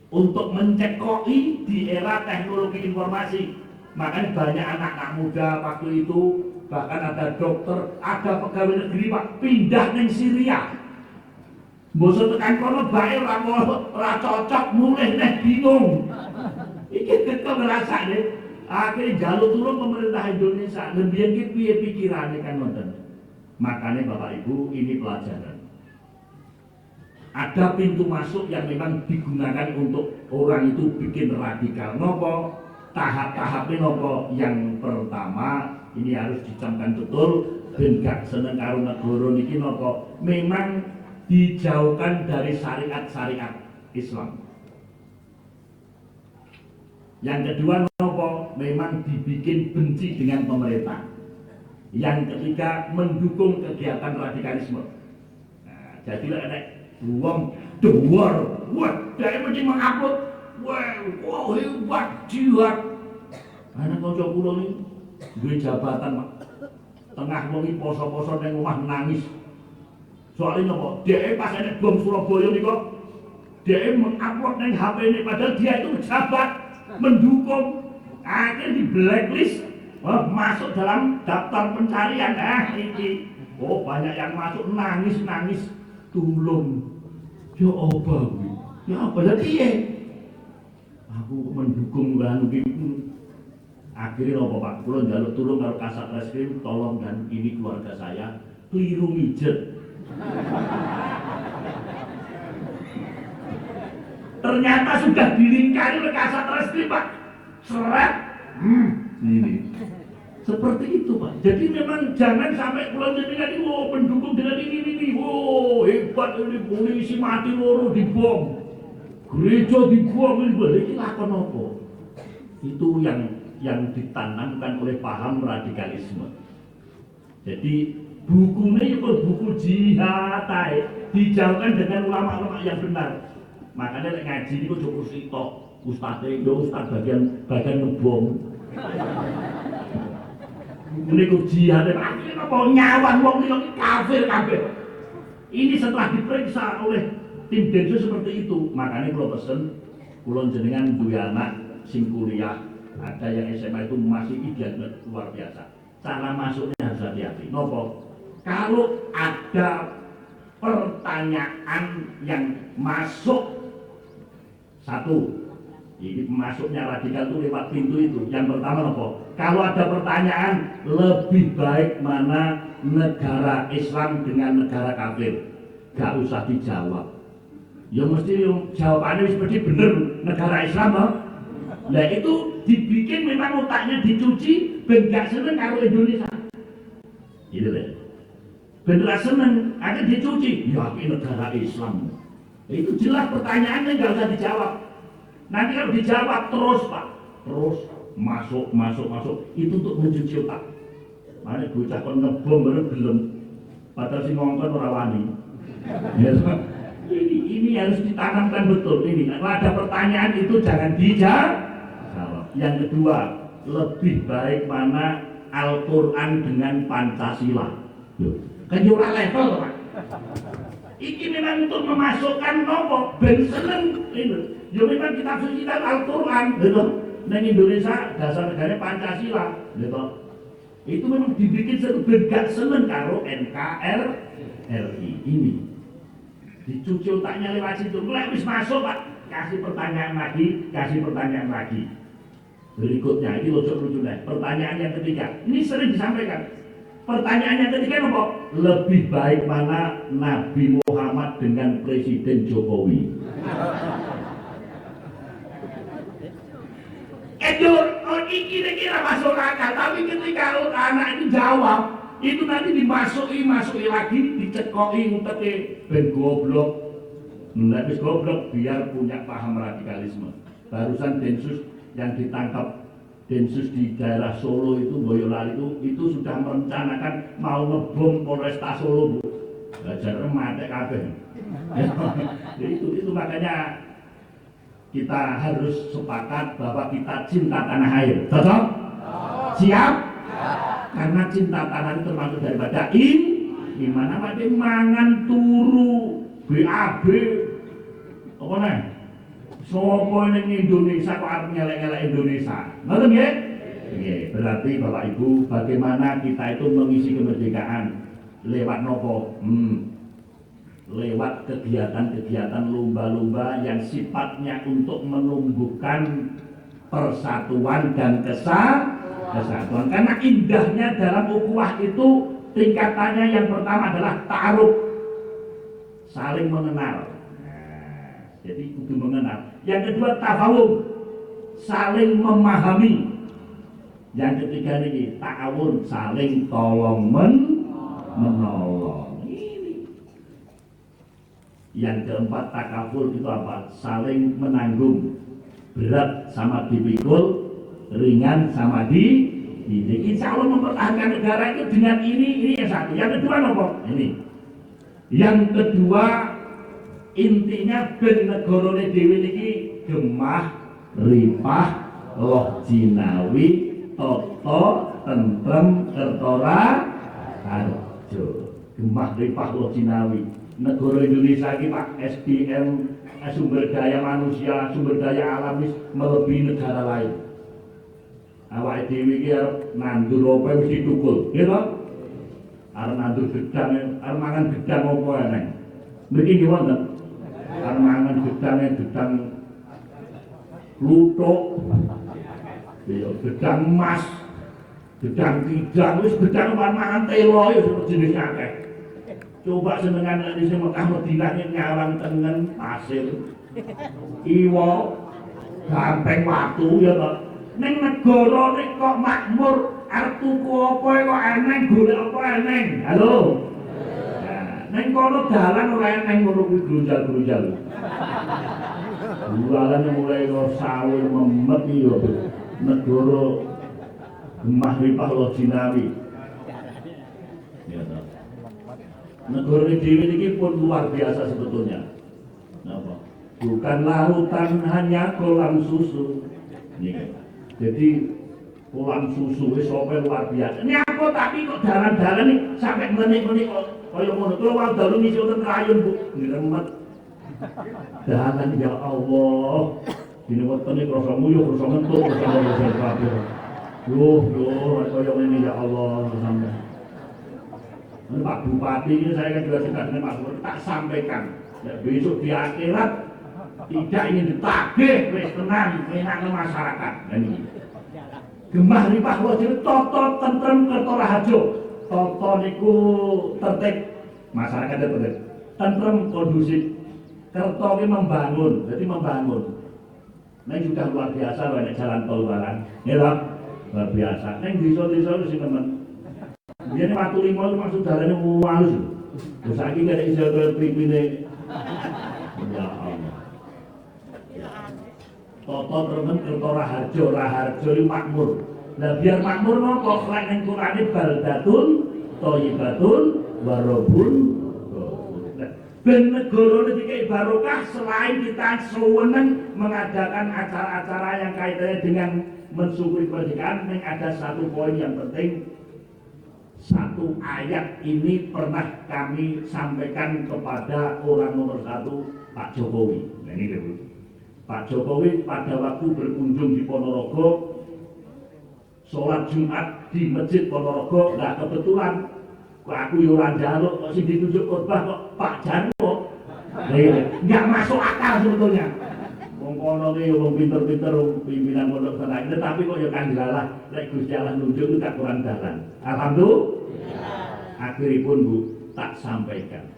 untuk mencekoi di era teknologi informasi. Makanya banyak anak-anak muda waktu itu, bahkan ada dokter, ada pegawai negeri Pak pindah ke Syria. Boso tekan kono bae ora cocok, mulih neh bingung. Iki ketok ngrasane akhirnya jalur turun pemerintah Indonesia. Lebih ki piye pikirane kan ngoten. Makanya Bapak Ibu ini pelajaran. Ada pintu masuk yang memang digunakan untuk orang itu bikin radikal. Nopo tahap-tahapnya nopo. Yang pertama ini harus dicamkan betul. Ben gak seneng karo negara niki nopo. Memang dijauhkan dari syariat-syariat Islam. Yang kedua nopo. Memang dibikin benci dengan pemerintah. Yang ketiga mendukung kegiatan radikalisme. Nah, jadilah ada uang dewar, wah, dia mesti mengupload, wah, hebat, jihad. Anak kanca kula ini duwe jabatan, Pak. Tengah wengi poso-poso nang omah nangis. Soalnya napa? Dia pas enek bom Surabaya niku, dia mengupload nang HP ini padahal dia itu pejabat mendukung. Akhirnya di blacklist, masuk dalam daftar pencarian. Ini, oh banyak yang masuk nangis. Tulung, ya apa kuwi? Ya apa lha piye? Aku mendukung lan iki. Akhirnya apa Pak? Kula njaluk tulung karo Kasat Reskrim, tolong dan ini keluarga saya keliru mijet. Ternyata sudah dilingkari oleh Kasat Reskrim Pak. Seret. Ini. Seperti itu Pak. Jadi memang jangan sampai pulang dengan ini, pendukung dengan ini, hebat ini polisi mati loro dibom, gereja dibom ini lakon apa? Itu yang ditanamkan oleh paham radikalisme. Jadi bukunya itu buku jihad, dijauhkan dengan ulama-ulama yang benar. Makanya ngaji itu cukup sitok, ustadz bagian ngebom. Niku jihad akhirnya apa nyawan wong iki kafir kabeh. Ini setelah diperiksa oleh tim Densus seperti itu. Makanya kalau pesen kula jenengan duwe anak sing kuliah, ada yang SMA itu masih ideal luar biasa. Cara masuknya harus hati-hati. Nopo? Kalau ada pertanyaan yang masuk satu, ini masuknya radikal itu lewat pintu itu. Yang pertama apa? Kalau ada pertanyaan lebih baik mana negara Islam dengan negara kafir, gak usah dijawab. Ya mesti jawabannya seperti bener negara Islam loh. Nah itu dibikin memang otaknya dicuci, ben gak seneng karo Indonesia. Gitu deh. Ben gak seneng, akhirnya dicuci. Ya ini negara Islam. Itu jelas pertanyaannya gak usah dijawab. Nanti kalau dijawab terus Pak, terus masuk, itu untuk mencuci otak. Mane bocah kon ngebom baru belum. Padahal sing ngongkon ora wani. Ya, ini harus ditanamkan betul ini. Kalau ada pertanyaan itu jangan dijawab. Yang kedua, lebih baik mana Al-Quran dengan Pancasila. Kan ora level, Pak. Ini memang untuk memasukkan nopo ben seneng itu. Ya memang kita suci Al-Quran gitu. Nang Indonesia dasar negara Pancasila gitu. Itu memang dibikin ben gak seneng karo NKRI ini. Dicuci otaknya lewat situ. Mulai habis masuk Pak, kasih pertanyaan lagi. Berikutnya ini lucu-lucu deh. Pertanyaan yang ketiga, ini sering disampaikan. Pertanyaan yang ketiga apa? Lebih baik mana Nabi Muhammad dengan Presiden Jokowi? Ini kira-kira masuk akal, tapi ketika anak itu jawab, itu nanti dimasuki lagi, dicekoki nguteke ben goblok. Habis goblok biar punya paham radikalisme. Barusan Densus yang ditangkap Densus di daerah Solo itu, Boyolali itu sudah merencanakan mau ngebom Polresta Solo, Bu. Belajar mate kabeh. Itu makanya kita harus sepakat bahwa kita cinta tanah air. Cocok? Siap? Karena cinta tanah itu termasuk daripada gimana Pak mangan turu BAB apa nih? Sopo ning Indonesia kok arep ngelek-ngelek Indonesia. Ngoten nggih? Nggih, berarti Bapak Ibu bagaimana kita itu mengisi kemerdekaan lewat nopo? Lewat kegiatan-kegiatan lomba-lomba yang sifatnya untuk menumbuhkan persatuan dan kesatuan. Karena indahnya dalam ukhuwah itu tingkatannya yang pertama adalah ta'aruf, saling mengenal. Jadi kudu mengenal. Yang kedua tafahum, saling memahami. Yang ketiga ini ta'awun, saling tolong menolong. Yang keempat takaful itu apa? Saling menanggung. Berat sama dipikul, ringan sama insya Allah mempertahankan negara itu dengan ini yang satu. Yang kedua nopo? Ini. Yang kedua intinya ben negarane dhewe niki gemah ripah loh jinawi toto tentrem kertora harjo. Gemah ripah loh jinawi. Negara Indonesia ini Pak SDM, sumber daya manusia, sumber daya alamis melebihi negara lain. Awak dhewe iki arep nandur apa mesti tukul, nggih to? Arep nandur gedang, arep mangan gedang apa eneng. Mriki nggih wonten. Arep mangan gedang lutuk. Ya gedang emas, gedang kidang, wis gedang mangan telo ya jenisnya akeh. Coba senengan di Mekah Madinah nyawang tengen pasir, iwo, gampeng watu ya toh. Neng negara nek kok makmur, arep tuku apa kok eneng, golek apa eneng. Halo. Nah, neng kono dalan ora eneng ngono kuwi grunjal-grunjal. Jualan mulai kok sawe memet iki yo. Negara gemah ripah lo jinawi. Ya toh. Negara dhewe ini pun luar biasa sebetulnya. Napa? Bukan lautan hanya kolam susu. Nih. Jadi kolam susu wis sampai luar biasa. Ini apa tapi kok dalan-dalan nih sampai menit-menit kok kaya ngono. Kalau wong dalu ngisi wonten rayun Bu, ngremet. Dalan ya Allah. Dene wetene krasa nguyuh, krasa ngentuk, krasa ngono kabeh. Yo kaya ngene ya Allah sampai. Pak Bupati ini saya kan juga sudah dengan Pak Bupati tak sampaikan ya, besok di akhirat tidak ingin ditagih wis tenang menang masyarakat. Nah ini gemah ripah wajib toto tentrem kertora harjo. Toto niku tertib masyarakat tertib tentrem kondusif kerto ini membangun jadi membangun. Nah sudah luar biasa banyak jalan tol barang ya luar biasa. Nah desa-desa sih teman. Biar waktu lima itu maksud jalannya halus. Terus lagi nggak ada istilah terpilih. Ya Allah. Toto temen kerto raharjo itu makmur. Lah biar makmur nopo lek ning Qur'ane baldatun thayyibatun wa rabbun ben negara dikai barokah selain kita sewenang mengadakan acara-acara yang kaitannya dengan mensyukuri kemerdekaan. Ada satu poin yang penting, satu ayat ini pernah kami sampaikan kepada orang nomor satu, Pak Jokowi. Nah ini dulu, Pak Jokowi pada waktu berkunjung di Ponorogo sholat Jumat di Masjid Ponorogo. Nah kebetulan aku yoran jaluk kok sih ditunjuk khotbah kok Pak Jarwo. Nggak masuk akal sebetulnya. Wong kono ki wong pinter-pinter pimpinan pondok pesantren, tapi kok ya kandelalah lek Gusti Allah nunjuk itu tak kurang dalan. Alhamdulillah. Akhiripun Bu tak sampaikan.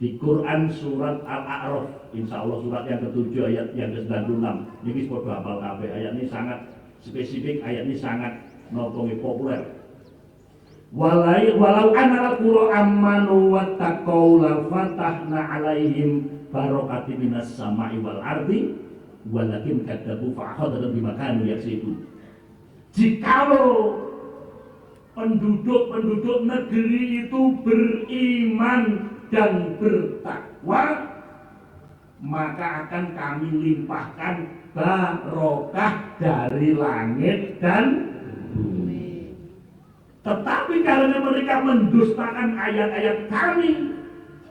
Di Quran surat Al-A'raf, insyaallah surat yang ke-7 ayat yang ke-96. Niki padha hafal kabeh. Ayat ini sangat spesifik, ayat ini sangat nopongi populer. Walau anal qura amanu wattaqau la fatahna alaihim barokati minas sama'i wal ardi walakin kadzabu fa'akhadhahum bima kanu yaksibun. Jikalau penduduk negeri itu beriman dan bertakwa, maka akan kami limpahkan barokah dari langit dan bumi. Tetapi karena mereka mendustakan ayat-ayat kami,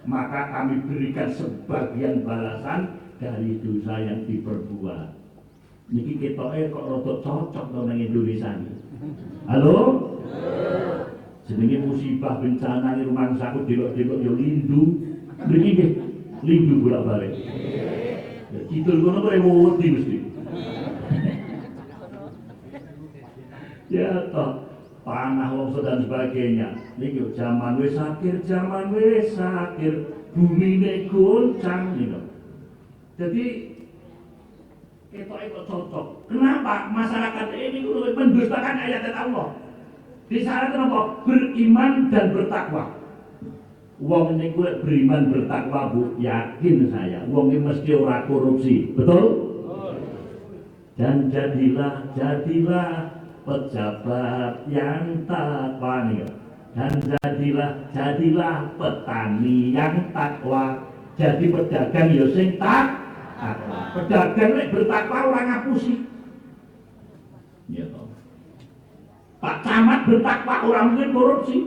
maka kami berikan sebagian balasan dari dosa yang diperbuat. Niki ketoke kok rada cocok to nang Indonesia iki. Halo? Jenenge musibah bencana ning rumangsaku delok-delok ya lindu. Niki nggih lindu bolak-balik. Ya kidul kono kok wedi mesti. Ya toh panah longsor dan sebagainya. Niki zaman wis akhir, bumi ini goncang gitu. Jadi kita cocok. Kenapa masyarakat ini mendustakan ayat Allah? Di sana kenapa? Beriman dan bertakwa. Wong ini beriman bertakwa Bu, yakin saya. Wong ini mesti ora korupsi, betul? Dan jadilah pejabat yang takwa nih, dan jadilah petani yang takwa. Jadi pedagang ya sing takwa. Pedagang lek bertakwa orang ngapusi. Ya toh. Pak Camat bertakwa orang mungkin korupsi.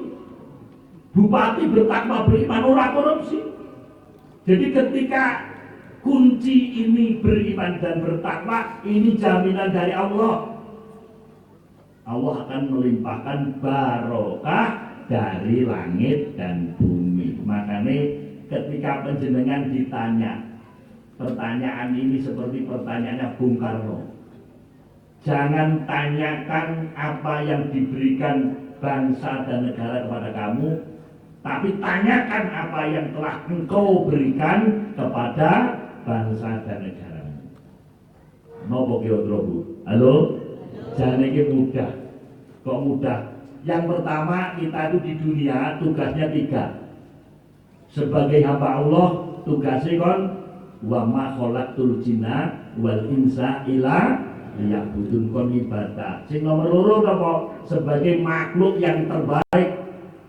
Bupati bertakwa beriman orang korupsi. Jadi ketika kunci ini beriman dan bertakwa, ini jaminan dari Allah. Allah akan melimpahkan barokah dari langit dan bumi. Makanya ketika panjenengan ditanya, pertanyaan ini seperti pertanyaannya Bung Karno. Jangan tanyakan apa yang diberikan bangsa dan negara kepada kamu, tapi tanyakan apa yang telah engkau berikan kepada bangsa dan negara. Nopo Geodrobu. Halo? Jangan ini mudah. Kok mudah? Yang pertama, kita itu di dunia tugasnya 3. Sebagai hamba Allah, tugasnya kon wa ma khalaqtul jinna wal insa illa liya'budun, kon ibadah. Sing nomor 2 apa? Sebagai makhluk yang terbaik,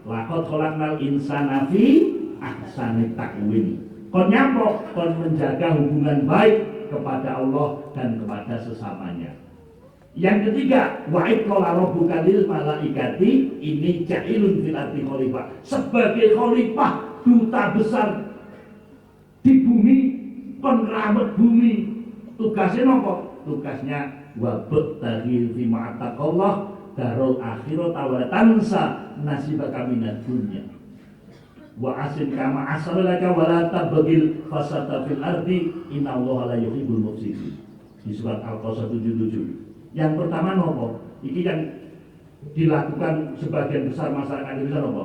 laqad khalaqnal insana fi ahsani taqwim. Kon nyampo, kon menjaga hubungan baik kepada Allah dan kepada sesamanya. Yang ketiga, wa'id qala rabbuka lil malaikati inni ja'ilun fil ardi khalifah. Sebagai khalifah, duta besar di bumi, pengramet bumi. Tugasnya apa? Tugasnya wabtaghi fi ma'ataqallah darul akhirata wa tansa nasibaka minad dunya. Wa asin kama asalaka wa la tabghil fasada fil ardi innallaha la yuhibbul mufsidin. Di surat Al-Qasas 77. Yang pertama nopo, ini yang dilakukan sebagian besar masyarakat Indonesia nopo.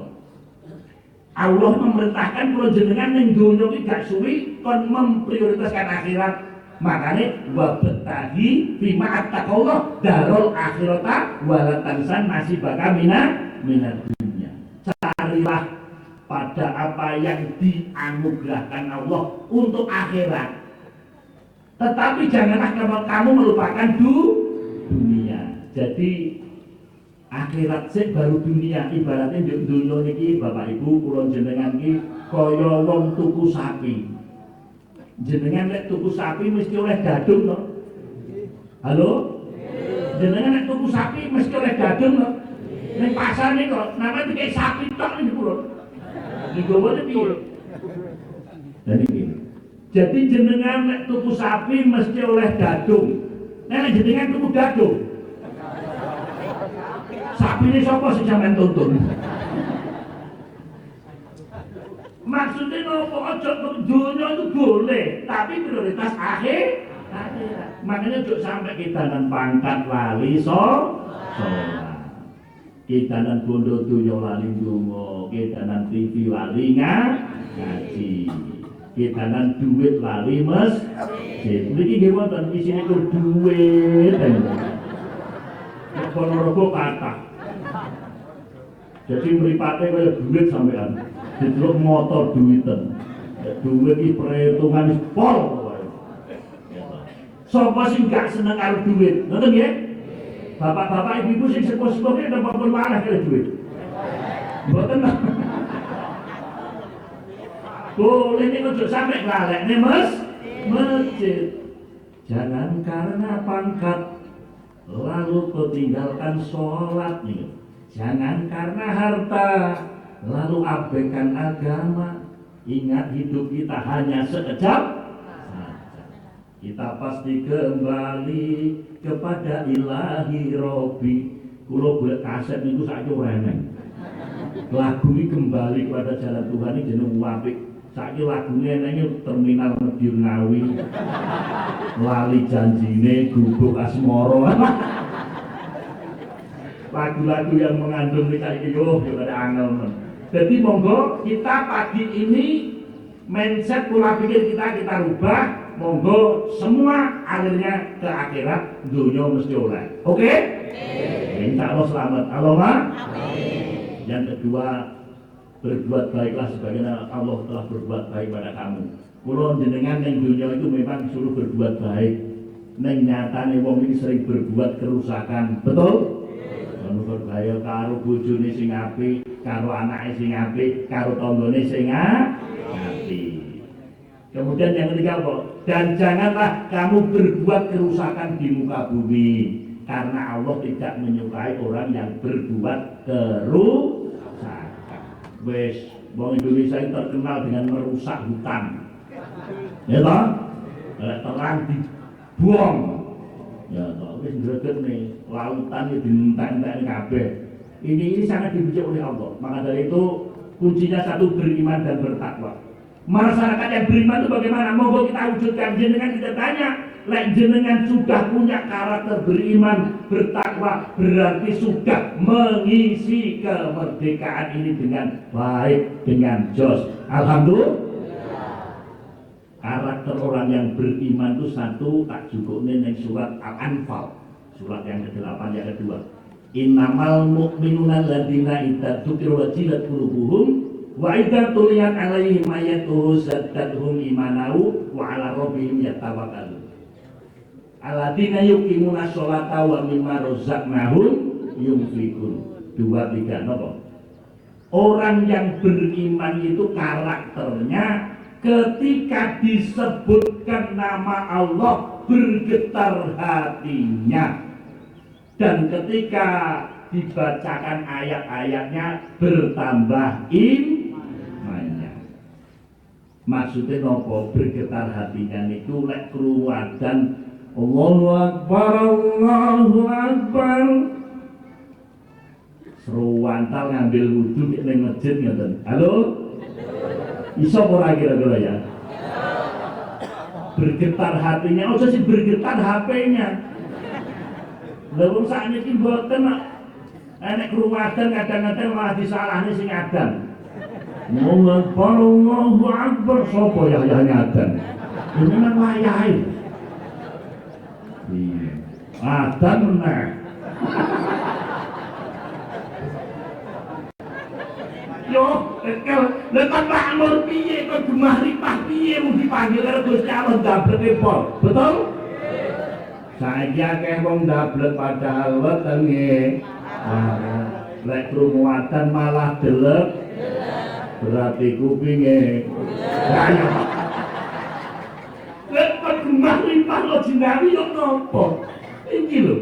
Allah memerintahkan kalau jenengan ning donya iki gak suwi kon memprioritaskan akhirat. Makanya wabtahi fi ma'attaqallah darul akhirata wala tansan nasibaka minad dunya. Carilah pada apa yang dianugerahkan Allah untuk akhirat. Tetapi janganlah kamu melupakan dunia. Jadi akhirat sik baru dunia. Ibaratnya nduk dunya niki Bapak Ibu kula jenengan iki kaya wong tuku sapi. Jenengan nek tuku sapi mesti oleh gadung to. Halo? Jenengan nek tuku sapi mesti oleh gadung to. Ning pasar nih kok namanya kayak sapi tok niku lho. Digowo piye? Jadi jenengan nek tuku sapi mesti oleh gadung. Nek jenengan tuku gadung. Sapi ini sapa sing sampean tuntun? Maksudnya nopo aja dunia itu boleh, tapi prioritas akhirat. Makanya ojo sampai kita dan pangkat lali sholat. Kita dan bondo dunia lali dungo, kita dan TV lali ngaji. Kita dan duit lali masjid. Niki nggih wonten isine ku duit. Ponorogo kata. Jadi mripate kaya duit sampean. Didelok motor duiten. Duit iki perhitungan wis pol kowe. Sapa sing gak seneng karo duit? Ngoten nggih? Bapak-bapak ibu-ibu sing sepuh-sepuh iki napa pun walah karo duit. Mboten. Boleh nek ojo sampe nglalekne masjid. Jangan karena pangkat lalu kau tinggalkan sholat nih. Jangan karena harta lalu abaikan agama. Ingat hidup kita hanya sekejap saja. Kita pasti kembali kepada ilahi Robi. Kulo boleh kaset itu saja reneng. Lagu ini kembali kepada jalan Tuhan ini jeneng apik. Saiki lagune enenge terminal Medion Ngawi. Lali janjine gubuk asmara. Lagu-lagu yang mengandung nika iki yo ada angel. Jadi monggo kita pagi ini mindset pola pikir kita rubah. Monggo semua alirnya ke akhirat, dunia mesti oleh. Oke? Insyaallah selamat. Allahumma amin. Yang kedua, berbuat baiklah sebagaimana Allah telah berbuat baik pada kamu. Kulo jenengan yang dunia itu memang suruh berbuat baik. Neng nyatane wong ini sering berbuat kerusakan. Betul? Menurut saya karo bojone sing apik, karo anake sing apik, karo tanggane sing apik. Kemudian yang ketiga apa? Dan janganlah kamu berbuat kerusakan di muka bumi, karena Allah tidak menyukai orang yang berbuat kerusakan. Wes, wong Indonesia itu terkenal dengan merusak hutan. Ya toh? Kalau terang dibuang. Ya toh, wis greget nih, lautan itu dientek-entek kabeh. Ini sangat dibenci oleh Allah. Maka dari itu kuncinya satu, beriman dan bertakwa. Masyarakat yang beriman itu bagaimana? Monggo kita wujudkan. Jenengan kita tanya, lek jenengan sudah punya karakter beriman, bertakwa, berarti sudah mengisi kemerdekaan ini dengan baik, dengan jos. Alhamdulillah. Karakter orang yang beriman itu satu, tak cukup nih surat Al-Anfal, surat yang ke-8 yang kedua. Innamal mu'minuna alladziina idza dzukira wajilat qulubuhum wa idza tuliyat 'alaihim ayatuhu zaddathum imanan wa 'ala rabbihim yatawakkalun. Alladzina yuqimuna sholata wa mimma razaqnahum yunfiqun. 2, 3 napa? Orang yang beriman itu karakternya ketika disebutkan nama Allah bergetar hatinya, dan ketika dibacakan ayat-ayatnya bertambah imannya. Maksudnya nopo bergetar hatinya itu lek keruwadan Allahu Akbar, Allahu Akbar. Seruantal ngambil wudhu ning masjid ngoten. Halo? Iso ora kira-kira ya? Bergetar hatinya, ojo sih bergetar HP-nya. Lha saat ini mboten nek keruwadan kadang-kadang malah disalahne sing adan. Allahu Akbar, sapa ya ngadan? Ini kan wayahe. Iya. Adan meneh. Yo, lekan makmur piye kok gemah ripah piye mung dipanggil karo Gusti Allah ndableke pol. Betul? Saiki akeh wong ndablek padahal wetenge. Lek krungu adzan malah delek. Berarti kupinge. Ayo. Lek gemah limpah lo jinawi yo nopo? Iki lho.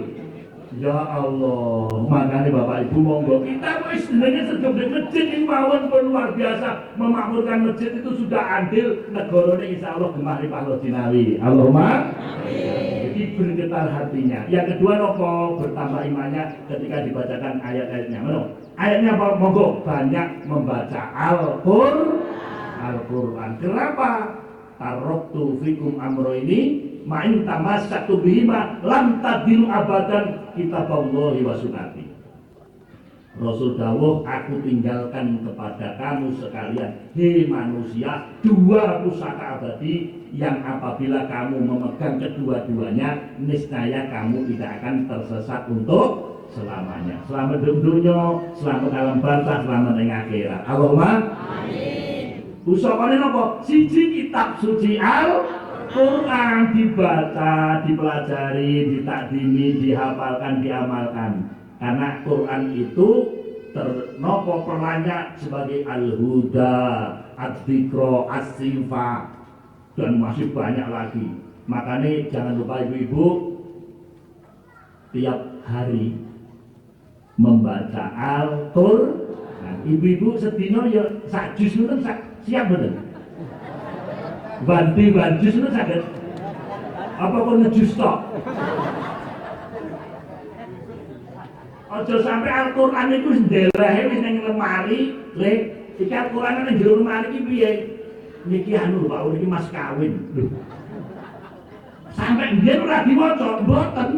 Ya Allah, makanya Bapak Ibu monggo kita wis jenenge sedhep masjid iki mawon pun luar biasa memakmurkan masjid itu sudah andil negarane insyaallah gemah limpah lo jinawi. Allahumma amin. Jadi bergetar hatinya. Yang kedua nopo bertambah imannya ketika dibacakan ayat-ayatnya. Ayatnya apa? Monggo banyak membaca Al-Qur'an. Kenapa? Taraktu fikum amro ini ma'in tamassaktu bihima lam tadilu abadan kitaballahi wa sunnati. Rasul dawuh, aku tinggalkan kepada kamu sekalian, hei manusia, dua pusaka abadi yang apabila kamu memegang kedua-duanya, niscaya kamu tidak akan tersesat untuk selamanya. Selamat dunia, selamat alam barzah, selamat ing akhirat. Allahumma amin. Pusakane napa? Siji kitab suci Al-Qur'an dibaca, dipelajari, ditakdimi, dihafalkan, diamalkan. Karena Quran itu ternopo perannya sebagai al-huda, ad-dzikra, as-sifa dan masih banyak lagi. Makanya jangan lupa ibu-ibu tiap hari membaca Al-Qur'an. Ibu-ibu sedina ya sak juz itu siap bener. Banti juz itu saged. Apa kok ngejus tok? Aja sampai Al-Qur'an itu ndelehe wis ning lemari, le iki Al-Qur'an ning jero lemari iki piye? Niki anu Pak, niki mas kawin. Lho. Sampai biyen ora diwaca, mboten.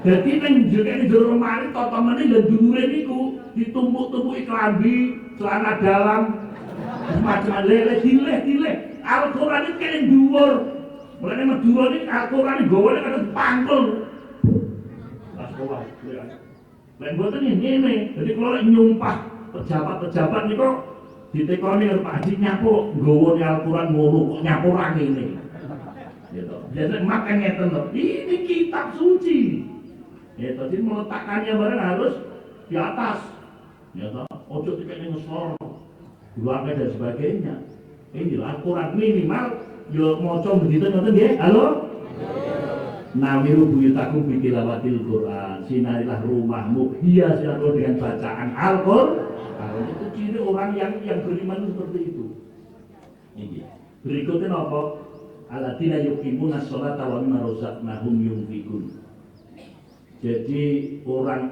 Dadi ning jero lemari totomane ya dhuwure niku ditumpuk-tumpuki klambi, celana dalam, macam lele dileh. Al-Qur'an iki kene dhuwur. Mulane Madura iki Al-Qur'an gawane kaya pangkul. Pas kowe. Lain buatan ini, jadi kalau nyumpah pejabat-pejabat ini kok ditekoni oleh Pak Haji nyapu nggawa Al-Qur'an ngono kok nyapu orang ini gitu. Biasanya makan ngeten loh, ini kitab suci gitu, jadi meletakkannya barang harus di atas gitu, ojo tidak ngesor keluarga dan sebagainya. Ini Al-Qur'an minimal yo maca begitu ngoten nggih. Halo? Nawiru buyutakum bikilawatil Qur'an, sinarilah rumahmu hiasilah dengan bacaan Al-Qur'an. Itu ciri orang yang beriman seperti itu. Ini berikutnya apa? Alladzina yuqimuna sholata wa mimma razaqnahum yunfiqun. Jadi orang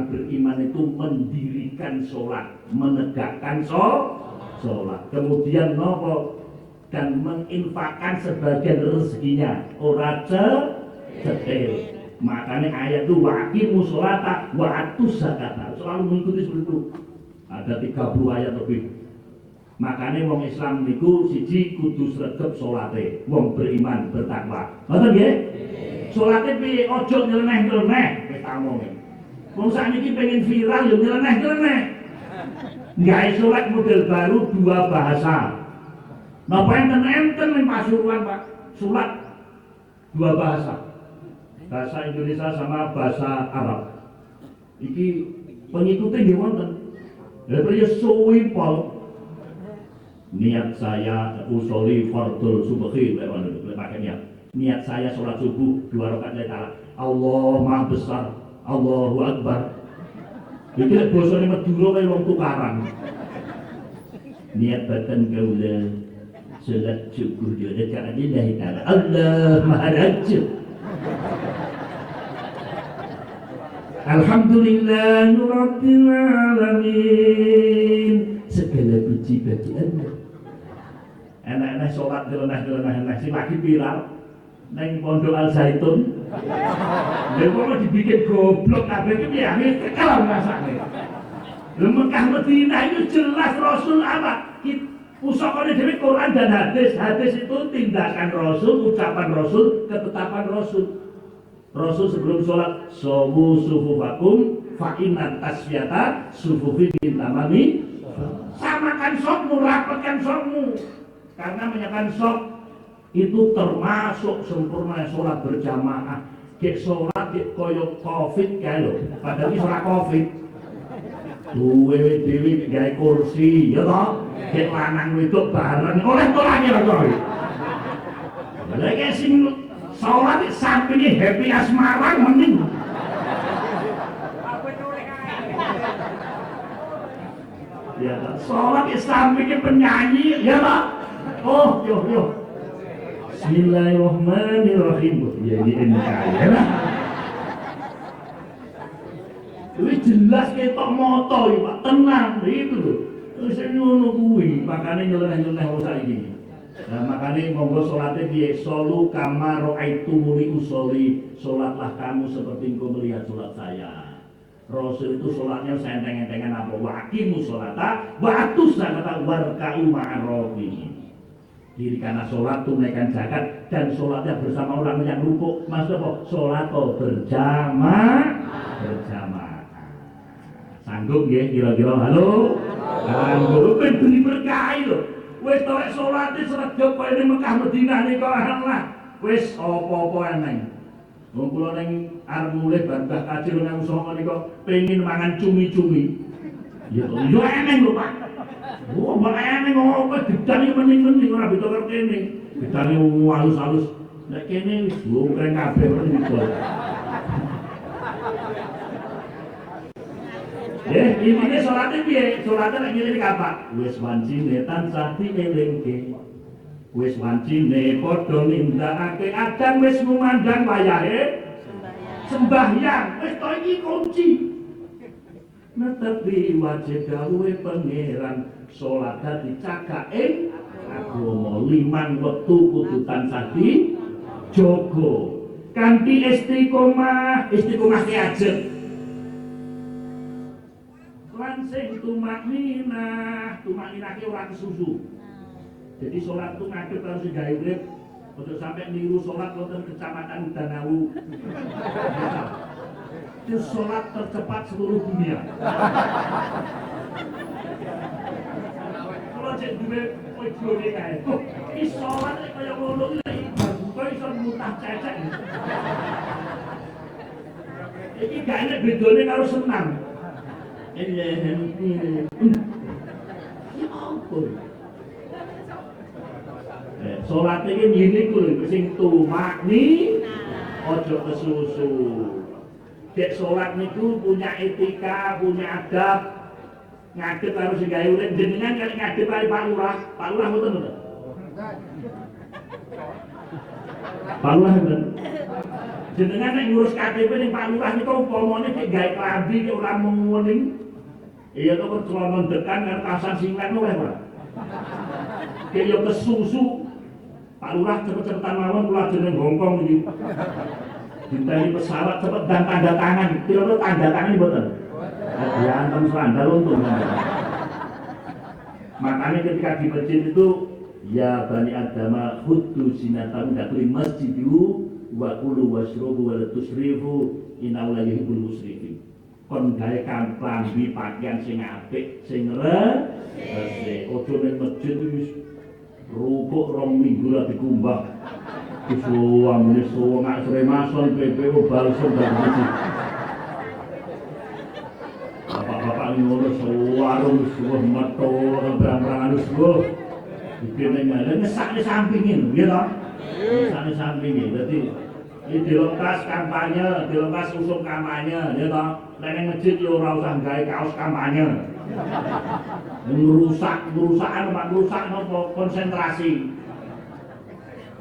beriman itu mendirikan sholat, menegakkan sholat. Kemudian apa? Dan menginfakkan sebagian rezekinya ora cetil. Makanya ayat itu waqimu sholata wa atuz zakata selalu mengikuti seperti itu. Ada 30 ayat lebih. Makanya wong Islam niku siji kudu sregep salate, wong beriman bertakwa. Ngoten nggih? Salate piye? Aja nyeleneh-nyeleneh wis tamonge. Wong sakniki pengen viral yo nyeleneh-nyeleneh. Gawe salat model baru 2 bahasa. Napa enten ning Pasuruan Pak, surat 2 bahasa. Bahasa Indonesia sama bahasa Arab. Iki pengikutnya nggih wonten. Lha priye suwi pol. Niat saya usoli fardhu subhi lek pakai niat. Niat saya salat subuh 2 rakaat lillahi Allah Maha Besar, Allahu Akbar. Iki lek basane Madura kaya wong tukaran. Niat badan kaula salat syukur dia cara lillahi ta'ala Allah Maha Rajab. Alhamdulillah Rabbil Alamin. Segala puji bagi Allah. Enak-enak sholat gelenah-gelenah si lagi viral neng Pondok Al Zaitun. Lha kok dibikin goblok kabeh iki piye? Kekel rasane. Lha Mekah Madinah itu jelas Rasul apa? Pusakane dhewe Quran dan hadis. Hadis itu tindakan Rasul, ucapan Rasul, ketetapan Rasul. Rasul sebelum sholat shawu sufufakum fa inna tasyata sufufi bin tamami. Samakan sopmu, rapatkan sopmu. Karena menyatakan sop itu termasuk sempurna sholat berjamaah. Kayak sholat kayak koyo covid kayak lho, padahal ini sholat covid. Duwe dewi gawe kursi, ya toh? Kayak lanang wedok bareng oleh tolaknya lho kowe. Lha sing sholat sampingnya happy asmara mending. Ya, sholat sampingnya penyanyi, ya toh? Oh, yo. Bismillahirrahmanirrahim. Ya ini kaya lah. Ini jelas ketok moto ya Pak, tenang itu loh. Terus ngono kuwi, makane nyeleneh-nyeleneh wong saiki. Nah, makane monggo salate piye? Solu kama raaitumuni usolli. Salatlah kamu seperti engkau melihat salat saya. Rasul itu salatnya senteng-entengan apa? Wa aqimus sholata wa atus zakata warka'u ma'arrafiin. Dirikanlah sholat, tunaikan zakat, dan sholatnya bersama orang yang rukuk. Maksudnya apa? Sholat berjamaah. Sanggup ya kira-kira? Halo? Sanggup, beri berkah lho. Wis tolek sholatnya seredep kaya ini Mekah Madinah nih kok lah. Wis apa-apa eneng. Wong kula ning arep mulih bantah kaji nang usaha nika pengin mangan cumi-cumi. Ya yo eneng lho Pak. Oh, malah eneng apa ditani mending-mending ora bisa kene. Ditani halus-halus. Nek kene wis glongkreng kabeh niku. Intine salate piye? Salate nek ngiling apa? Wis wancine tansah dielingke. Wis wancine padha nindakake adang wis ngumandang wayahe sembahyang. Wis to iki kunci. Netepi wajib dawuhe pangeran salat dadi cakaking agama liman wektu kudu tansah dijaga kanthi istiqomah ki ajeng lan sing tumakninah ki ora kesusu. Jadi salat itu ngadep harus digawe urip ojo sampai niru salat wonten kecamatan Danawu. Itu salat tercepat seluruh dunia. Kalau cek duwe ojone kae. Iki salat kaya ngono iki kok iso mutah cecek. Iki gak enak bedone karo senam. Ya ampun. Salat iki ngene ku lho sing tumakni ojo kesusu. Dek salat niku punya etika, punya adab. Ngadep harus digawe urip jenengan kali ngadep kali Pak Lurah. Pak Lurah mboten to? Pak Lurah mboten. Jenengan nek ngurus KTP ning Pak Lurah niku upamane nek gawe klambi nek ora menguning. Iya to kok celana dekan karo kasan singlet oleh ora. Ki yo kesusu. Pak Lurah cepet-cepetan mawon kula jeneng Hongkong iki. Dinteni pesawat cepet dan tanda tangan. Kira-kira tanda tangan mboten? Diantem sandal untung. Makanya ketika di masjid itu ya Bani Adama khuddu zinatakum dakul masjidu wa kulu washrabu wa la tusrifu innahu la yuhibbul musrifin. Kon gawe klambi pakaian sing apik, sing resik. Ojo ning masjid wis rukuk 2 minggu lah dikumbah. Suwang wis nak sore mason PPO balsem dan masjid. Bapak-bapak ngono warung suwah metu berang-berangan suwah. Dikene ngene ngesakne sampingin, nggih to? Ngesakne sampingin. Dadi iki dilepas kampanye, dilepas usum kampanye, ya to? Nek ning masjid yo ora usah gawe kaos kampanye. Ngerusak napa konsentrasi.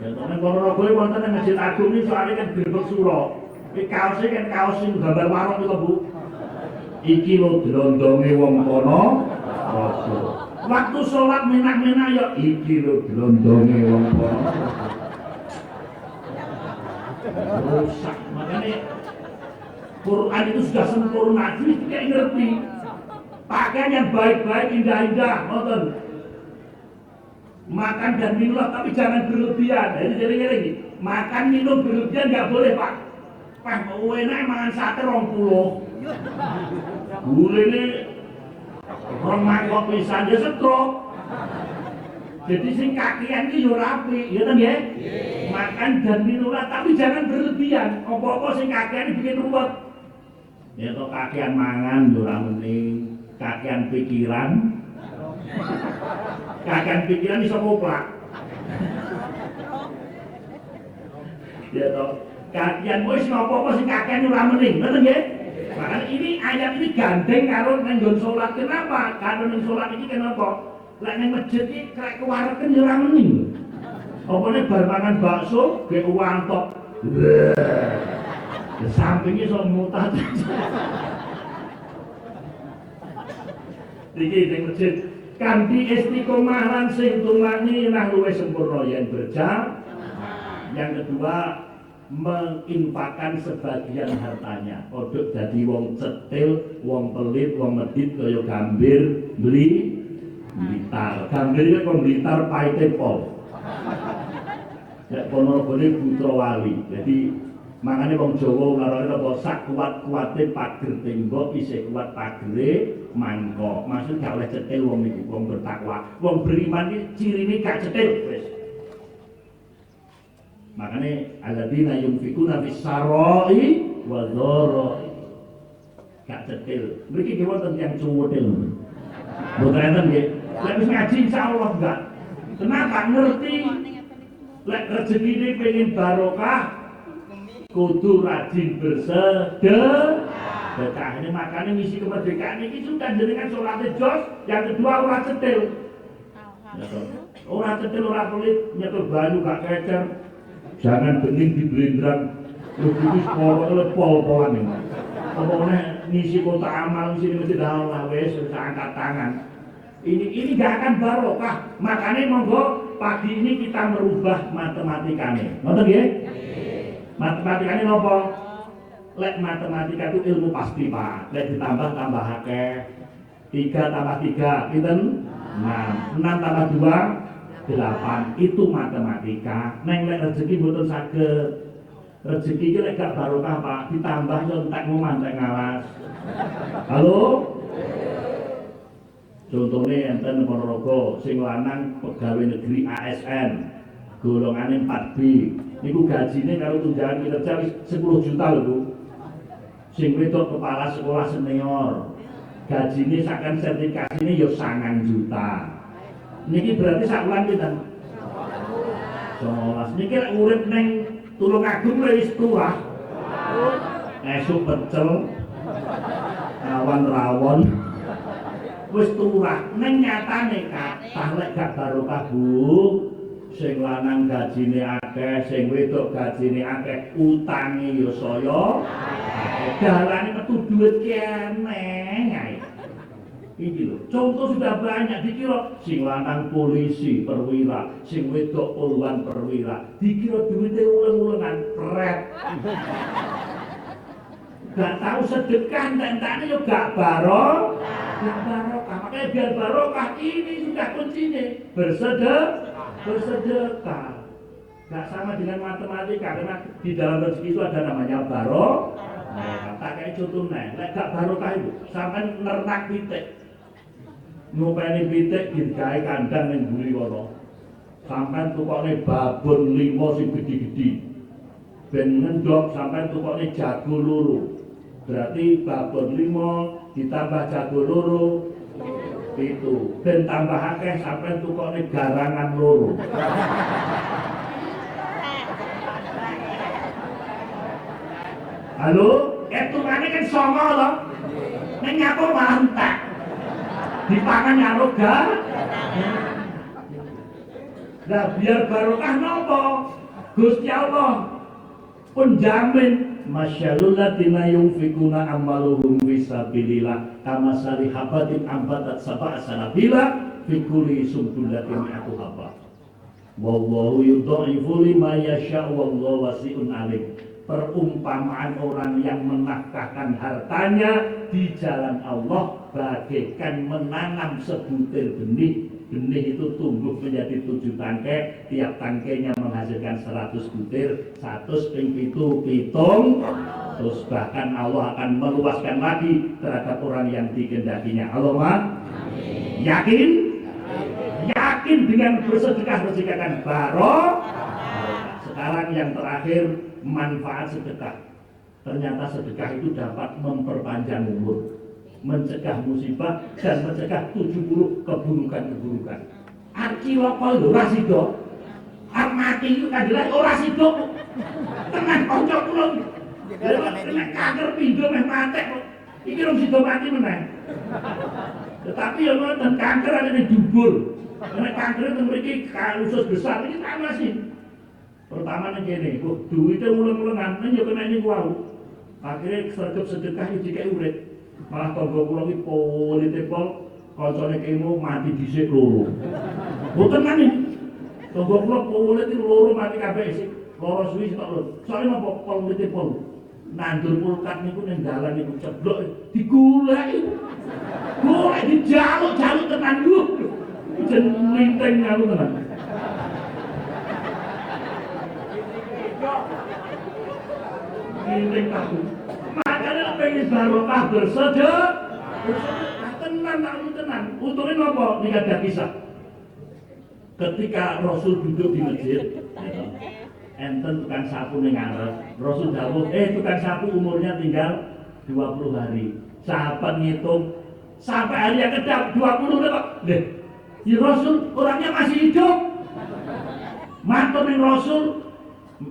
Ya to nek Ponorogo wonten ing Masjid Agung iki soalnya kan grebek sura. Iki kaosé kan kaos sing gambar warung itu, Bu. Iki lho dlondonge wong kono. Waktu sholat menak-menak ya iki lho dlondonge wong kono. Rusak. Makanya Quran itu sudah sempurna, jadi tidak ngerti. Pakaian yang baik-baik, indah-indah, ngoten. Makan dan minumlah tapi jangan berlebihan. Jadi makan minum berlebihan nggak boleh Pak. Pak mau enak mangan sate 20. Gule ini 2 mangkok pisan dia stroke. Jadi sing kakian iki yo rapi, ya kan ya? Makan dan minuman tapi jangan berlebihan. Apa-apa sing kakian bikin ruwet. Ya to kakian mangan yo ora mending, kakian pikiran. Kakian pikiran iso koplak. Ya to kakian wis apa-apa sing kakian ora mending, ngoten nggih? Makanya ini ayat ini gandeng karo nang nggon salat. Kenapa? Karena nang salat iki kenapa? Lek nang masjid iki krek kewareken ya ora mending. Opone bar mangan bakso, ge uang tok. Ya sampinge iso mutat. Iki ning masjid kanthi istiqomah lan sing tumani nang luwih sempurna yen berjam. Yang kedua, menginfakkan sebagian hartanya. Ojo jadi wong cetil, wong pelit, wong medit kaya gambir beli Blitar. Gambir iki kok Blitar paite pol. Nek Ponorogo iki putra wali. Jadi makane wong Jawa karo apa sak kuat-kuate pager tembok isih kuat pagere mangkok. Maksud gak oleh cetil wong iki, wong bertakwa. Wong beriman iki cirine gak cetil wis. Makanya alladzina yunfikuna fis sarai wa dharai. Gak cetil. Mriki ki wonten tiyang cuwutil. Mboten enten nggih. Lek wis ngaji insyaallah enggak. Kenapa? Ngerti lek rezekine pengen barokah kudu rajin bersedekah. Ini makanya misi kemerdekaan ini sudah jenengan sholatnya jos. Yang kedua ora cetil. Ora cetil, ora pelit, nyetel banyu gak kecer. Jangan bening di blendrang. Lu itu sekolah pol-polan ini. Pokoknya ngisi kota amal sini mesti Allah wes angkat tangan. Ini gak akan barokah. Makanya monggo pagi ini kita merubah matematikanya. Ngoten nggih? Matematikanya nopo? Lek matematika itu ilmu pasti, Pak. Lek ditambah tambah akeh. 3 tambah 3 pinten? 6. 6 tambah 2 8. Itu matematika. Neng lek rezeki mboten saged. Rezeki iki lek gak barokah, Pak. Ditambah yo entek ngomah entek ngalas. Halo? Contohnya enten Ponorogo sing lanang pegawai negeri ASN golongane 4B niku gajine karo tunjangan kinerja wis 10 juta lho Bu. Sing wedok kepala sekolah senior gajine sakan sertifikasine ya 9 juta. Niki berarti sak wulan pinten? 19. Niki lek urip ning Tulungagung wis turah. Esuk pecel awan rawon wis turah. Ning nyatane kathah lek gak barokah Bu. Sing lanang gajine akeh, sing wedok gajine akeh, utange ya saya akeh. Dalane metu dhuwit keneh ae. Iki lho, contoh sudah banyak dikira sing lanang polisi perwira, sing wedok poluan perwira. Dikira duwite uleng-ulengan pret. Gak tahu sedekah tentane yo gak barokah. Gak barokah. Makanya biar barokah ini sudah kuncinya. Bersedekah. Gak sama dengan matematika karena di dalam rezeki itu ada namanya barokah. Tak kayak contohnya, lek gak barokah itu sampai nernak pitik. Ngopeni pitik digawe kandang ning mburi kono. Sampai tukokne babon 5 sing gede-gede. Ben ngendhok sampai tukokne jago loro. Berarti babon 5 ditambah jago loro 7. Ben tambah akeh sampai tukokne garangan loro. Halo, etungane kan 9 lho. Ning nyapa mantek. Dipangan karo Nah biar barokah nopo? Gusti Allah pun jamin masyaalulatina yunfikuna amaluhum fisabilillah kama sari habatin ambatat sab'a sanabila fi kulli sumbulatin mi'atu habba. Wallahu yudha'ifu liman yasha' wallahu wasi'un alim. Perumpamaan orang yang menafkahkan hartanya di jalan Allah bagaikan menanam sebutir benih. Benih itu tumbuh menjadi 7 tangkai, tiap tangkainya menghasilkan 100 butir, 100 ping 7 pitung. Terus bahkan Allah akan meluaskan lagi terhadap orang yang dikehendakinya. Allahumma yakin? Yakin. yakin dengan bersedekah rezeki barokah. Sekarang yang terakhir, manfaat sedekah. Ternyata sedekah itu dapat memperpanjang umur, mencegah musibah, dan mencegah 70 keburukan-keburukan. Arti lokal lho ora sida. Arep mati itu kadang ora sida. Tenan kanca kula. Nek kanker pindho meh mati kok. Iki rong sida mati meneh. Tetapi ya ngoten kanker ada di dubur. Nek kanker teng mriki usus besar iki tak masih. Pertama ning kene, kok duwite muleng-mulengan nang yo kena ning wau. Akhirnya sergap sedekah iki dikek urip. Malah tangga kula iki politepol kancane kemo mati dhisik loro. Mboten maning. Tangga kula polit loro mati kabeh sik. Loro suwi tok lho. Soale napa politepol. Nandur pulkat niku ning dalan niku ceblok digoleki. Golek dijaluk-jaluk tenan lho. Jen linteng ngalu tenan. Linteng tahu. Makanya pengen barokah bersedekah tenan namun tenan. Untungnya napa ning ada kisah. Ketika Rasul duduk di masjid, enten tukang sapu ning ngarep. Rasul dawuh, tukang sapu umurnya tinggal 20 hari. Sahabat ngitung sampai hari yang kedap 20 kok. Leh, ya Rasul orangnya masih hidup. Matur ning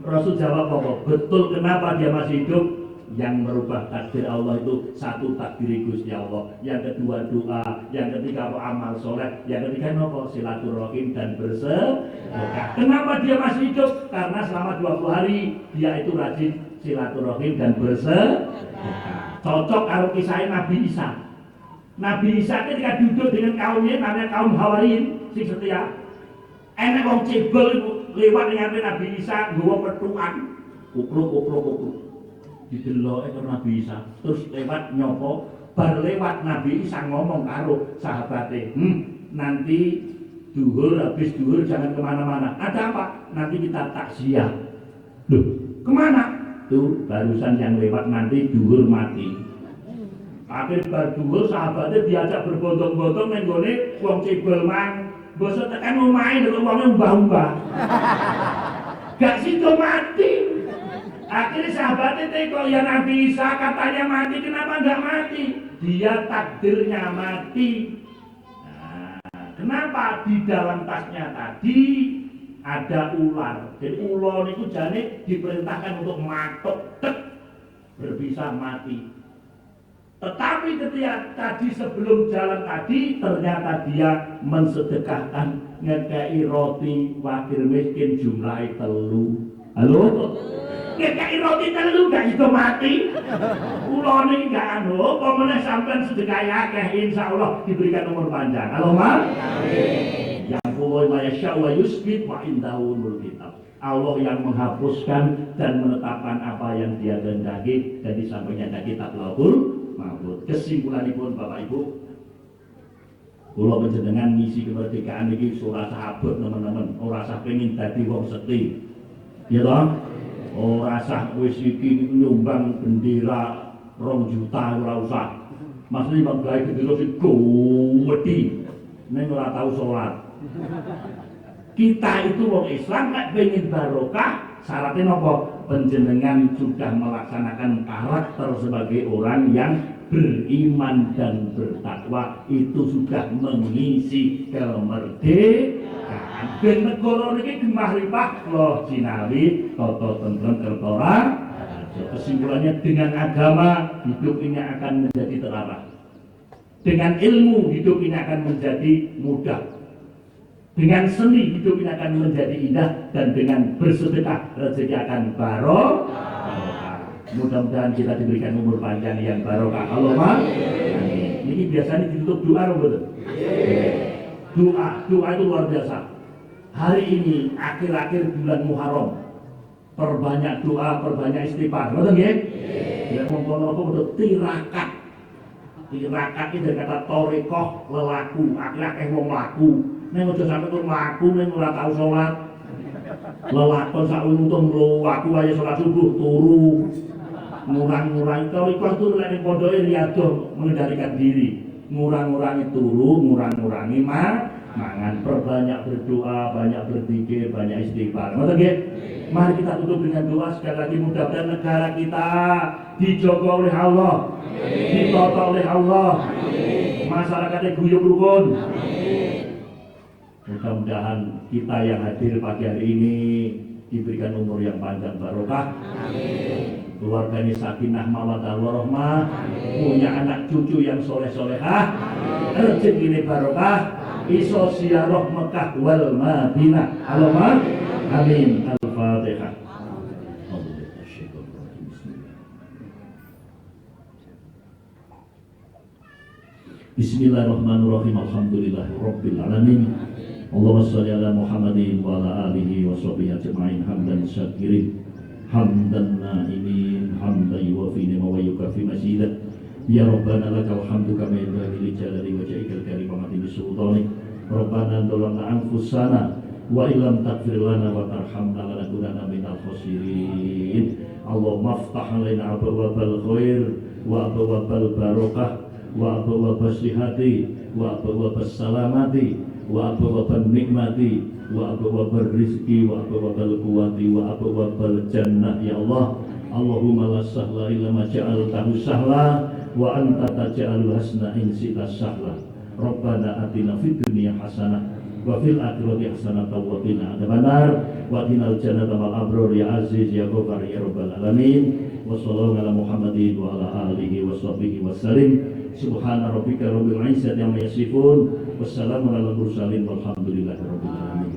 Rasul jawab apa? Betul, kenapa dia masih hidup? Yang merubah takdir Allah itu satu, takdir Gusti Allah, yang kedua doa, yang ketiga amal soleh, yang ketiga nopo silaturahim dan bersedekah. Kenapa dia masih hidup? Karena selama 20 hari dia itu rajin silaturahim dan bersedekah. Cocok kalau kisahnya Nabi Isa. Nabi Isa ketika duduk dengan kaumnya, namanya kaum Hawariyin sing setia. Enak wong cebel lewat dengan Nabi Isa nggawa petukan, kupluk. Didelok karo Nabi Isa, terus lewat nyopo, bar lewat Nabi Isa ngomong karo sahabate, nanti habis duhur jangan kemana-mana. Ada apa? Nanti kita takziah. Loh, kemana? Tuh barusan yang lewat nanti duhur mati. Akhir bar duhur sahabatnya diajak berbondong-bondong ning gone wong cebel mang, bosok tekan omahe lho wonge umbah-umbah. Gak sido mati. Akhirnya sahabatnya teko, ya Nabi Isa katanya mati, kenapa enggak mati? Dia takdirnya mati. Nah, kenapa? Di dalam tasnya tadi ada ular. Jadi ular itu jane diperintahkan untuk matok, berpisah mati. Tetapi ketika tadi sebelum jalan tadi, ternyata dia mensedekahkan ngekei roti wakil miskin jumlahnya 3. Halo? Ngekei roti 3 gak itu mati. Ulo ini gak pemenang sampai sedekah akeh, insyaallah diberikan umur panjang. Halo Mas? Yang pokoknya ma yasya' wa yusbit wa indahu ummul kitab. Allah yang menghapuskan dan menetapkan apa yang dia kehendaki dan disampaikan dari kitab Lauhul Mahfuz. Kesimpulanipun Bapak Ibu, kula panjenengan ngisi kemerdekaan iki ora sahabat teman-teman, ora usah pengin dadi wong sekti. Ya toh? Ora usah wis iki nyumbang bendera 2 juta ora usah. Maksudnya bang gawe bendera sing gede ning ora tau salat. Kita itu wong Islam nek pengin barokah, syaratnya napa? Panjenengan sudah melaksanakan karakter sebagai orang yang beriman dan bertakwa, itu sudah mengisi kemerdekaan. Ben negara niki gemah ripah loh jinawi tata tentrem tertera. Kesimpulannya, dengan agama hidup ini akan menjadi terarah. Dengan ilmu hidup ini akan menjadi mudah. Dengan seni hidup ini akan menjadi indah, dan dengan bersedekah rezeki akan barokah. Mudah-mudahan kita diberikan umur panjang yang barokah. Allahumma amin. Ini biasanya ditutup doa, betul? Doa itu luar biasa. Hari ini akhir-akhir bulan Muharram, perbanyak doa, perbanyak istighfar. Betul nggih? Ya monggo betul tirakat. Tirakat itu dari kata torekoh, lelaku, akhir-akhir wong laku. Neng aja sampe kok mlaku ning ora tau salat. Lelakon sak untung lho, aku wae salat subuh turu. Ngurang-ngurangi kalau turu nek ning pondoke riyadhah mengendalikan diri. Ngurang-ngurangi turu, ngurang-ngurangi mangan, perbanyak berdoa, banyak berzikir, banyak istighfar. Ngoten nggih? Mari kita tutup dengan doa sekali lagi, mudah-mudahan negara kita dijaga oleh Allah, ditata oleh Allah, masyarakatnya guyub rukun. Mudah-mudahan kita yang hadir pagi hari ini diberikan umur yang panjang barokah. Keluarganya sakinah mawaddah warahmah, punya anak cucu yang soleh-solehah, rezeki ini barokah, iso ziarah Mekah wal Madinah. Allahumma amin. Al-Fatihah. Bismillahirrahmanirrahim. Alhamdulillahirabbil alamin. Allahumma shalli ala Muhammadin wa ala alihi wa sahbihi ajma'in hamdan syakirin hamdan na'imin hamdan yuwafi ni'ma wa yukafi mazidah. Ya Rabbana lakal hamdu kama yanbaghi li jalali wajhikal karim wa matini sultanik. Rabbana dhalamna anfusana wa illam taghfir lana wa tarhamna lanakunanna minal khasirin. Allahumma aftah alaina abwaabal khair wa abwaabal barakah wa abwaabas sihhati wa abwaabas salamati wa abwaabal nikmati wa abwaabal rizqi wa abwaabal quwwati wa abwaabal jannah. Ya Allah, Allahumma la sahla illa ma ja'altahu sahla wa anta taj'alul hasna in syi'ta sahla. Rabbana atina fid dunya hasanah wa fil akhirati hasanah wa qina adzabannar wa qinal jannata wal abrar ya aziz ya ghafar ya rabbal alamin. Wa sallallahu ala Muhammadin wa ala alihi wa sahbihi wasallim. Subhana rabbika rabbil izzati amma yasifun, wassalamun alal mursalin walhamdulillahi rabbil alamin.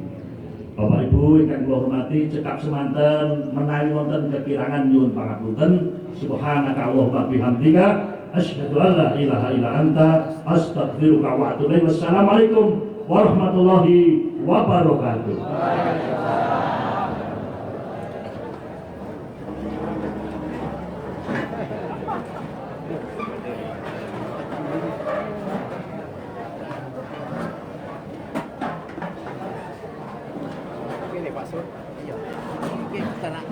Bapak Ibu ingkang kula hormati, cekap semanten menawi wonten kekirangan nyuwun pangapunten. Subhanaka Allahumma bihamdika asyhadu an la ilaha illa anta astaghfiruka wa atubu ilaik. Wassalamualaikum warahmatullahi wabarakatuh. Ini Pak Sur. Iya. Ini kita nak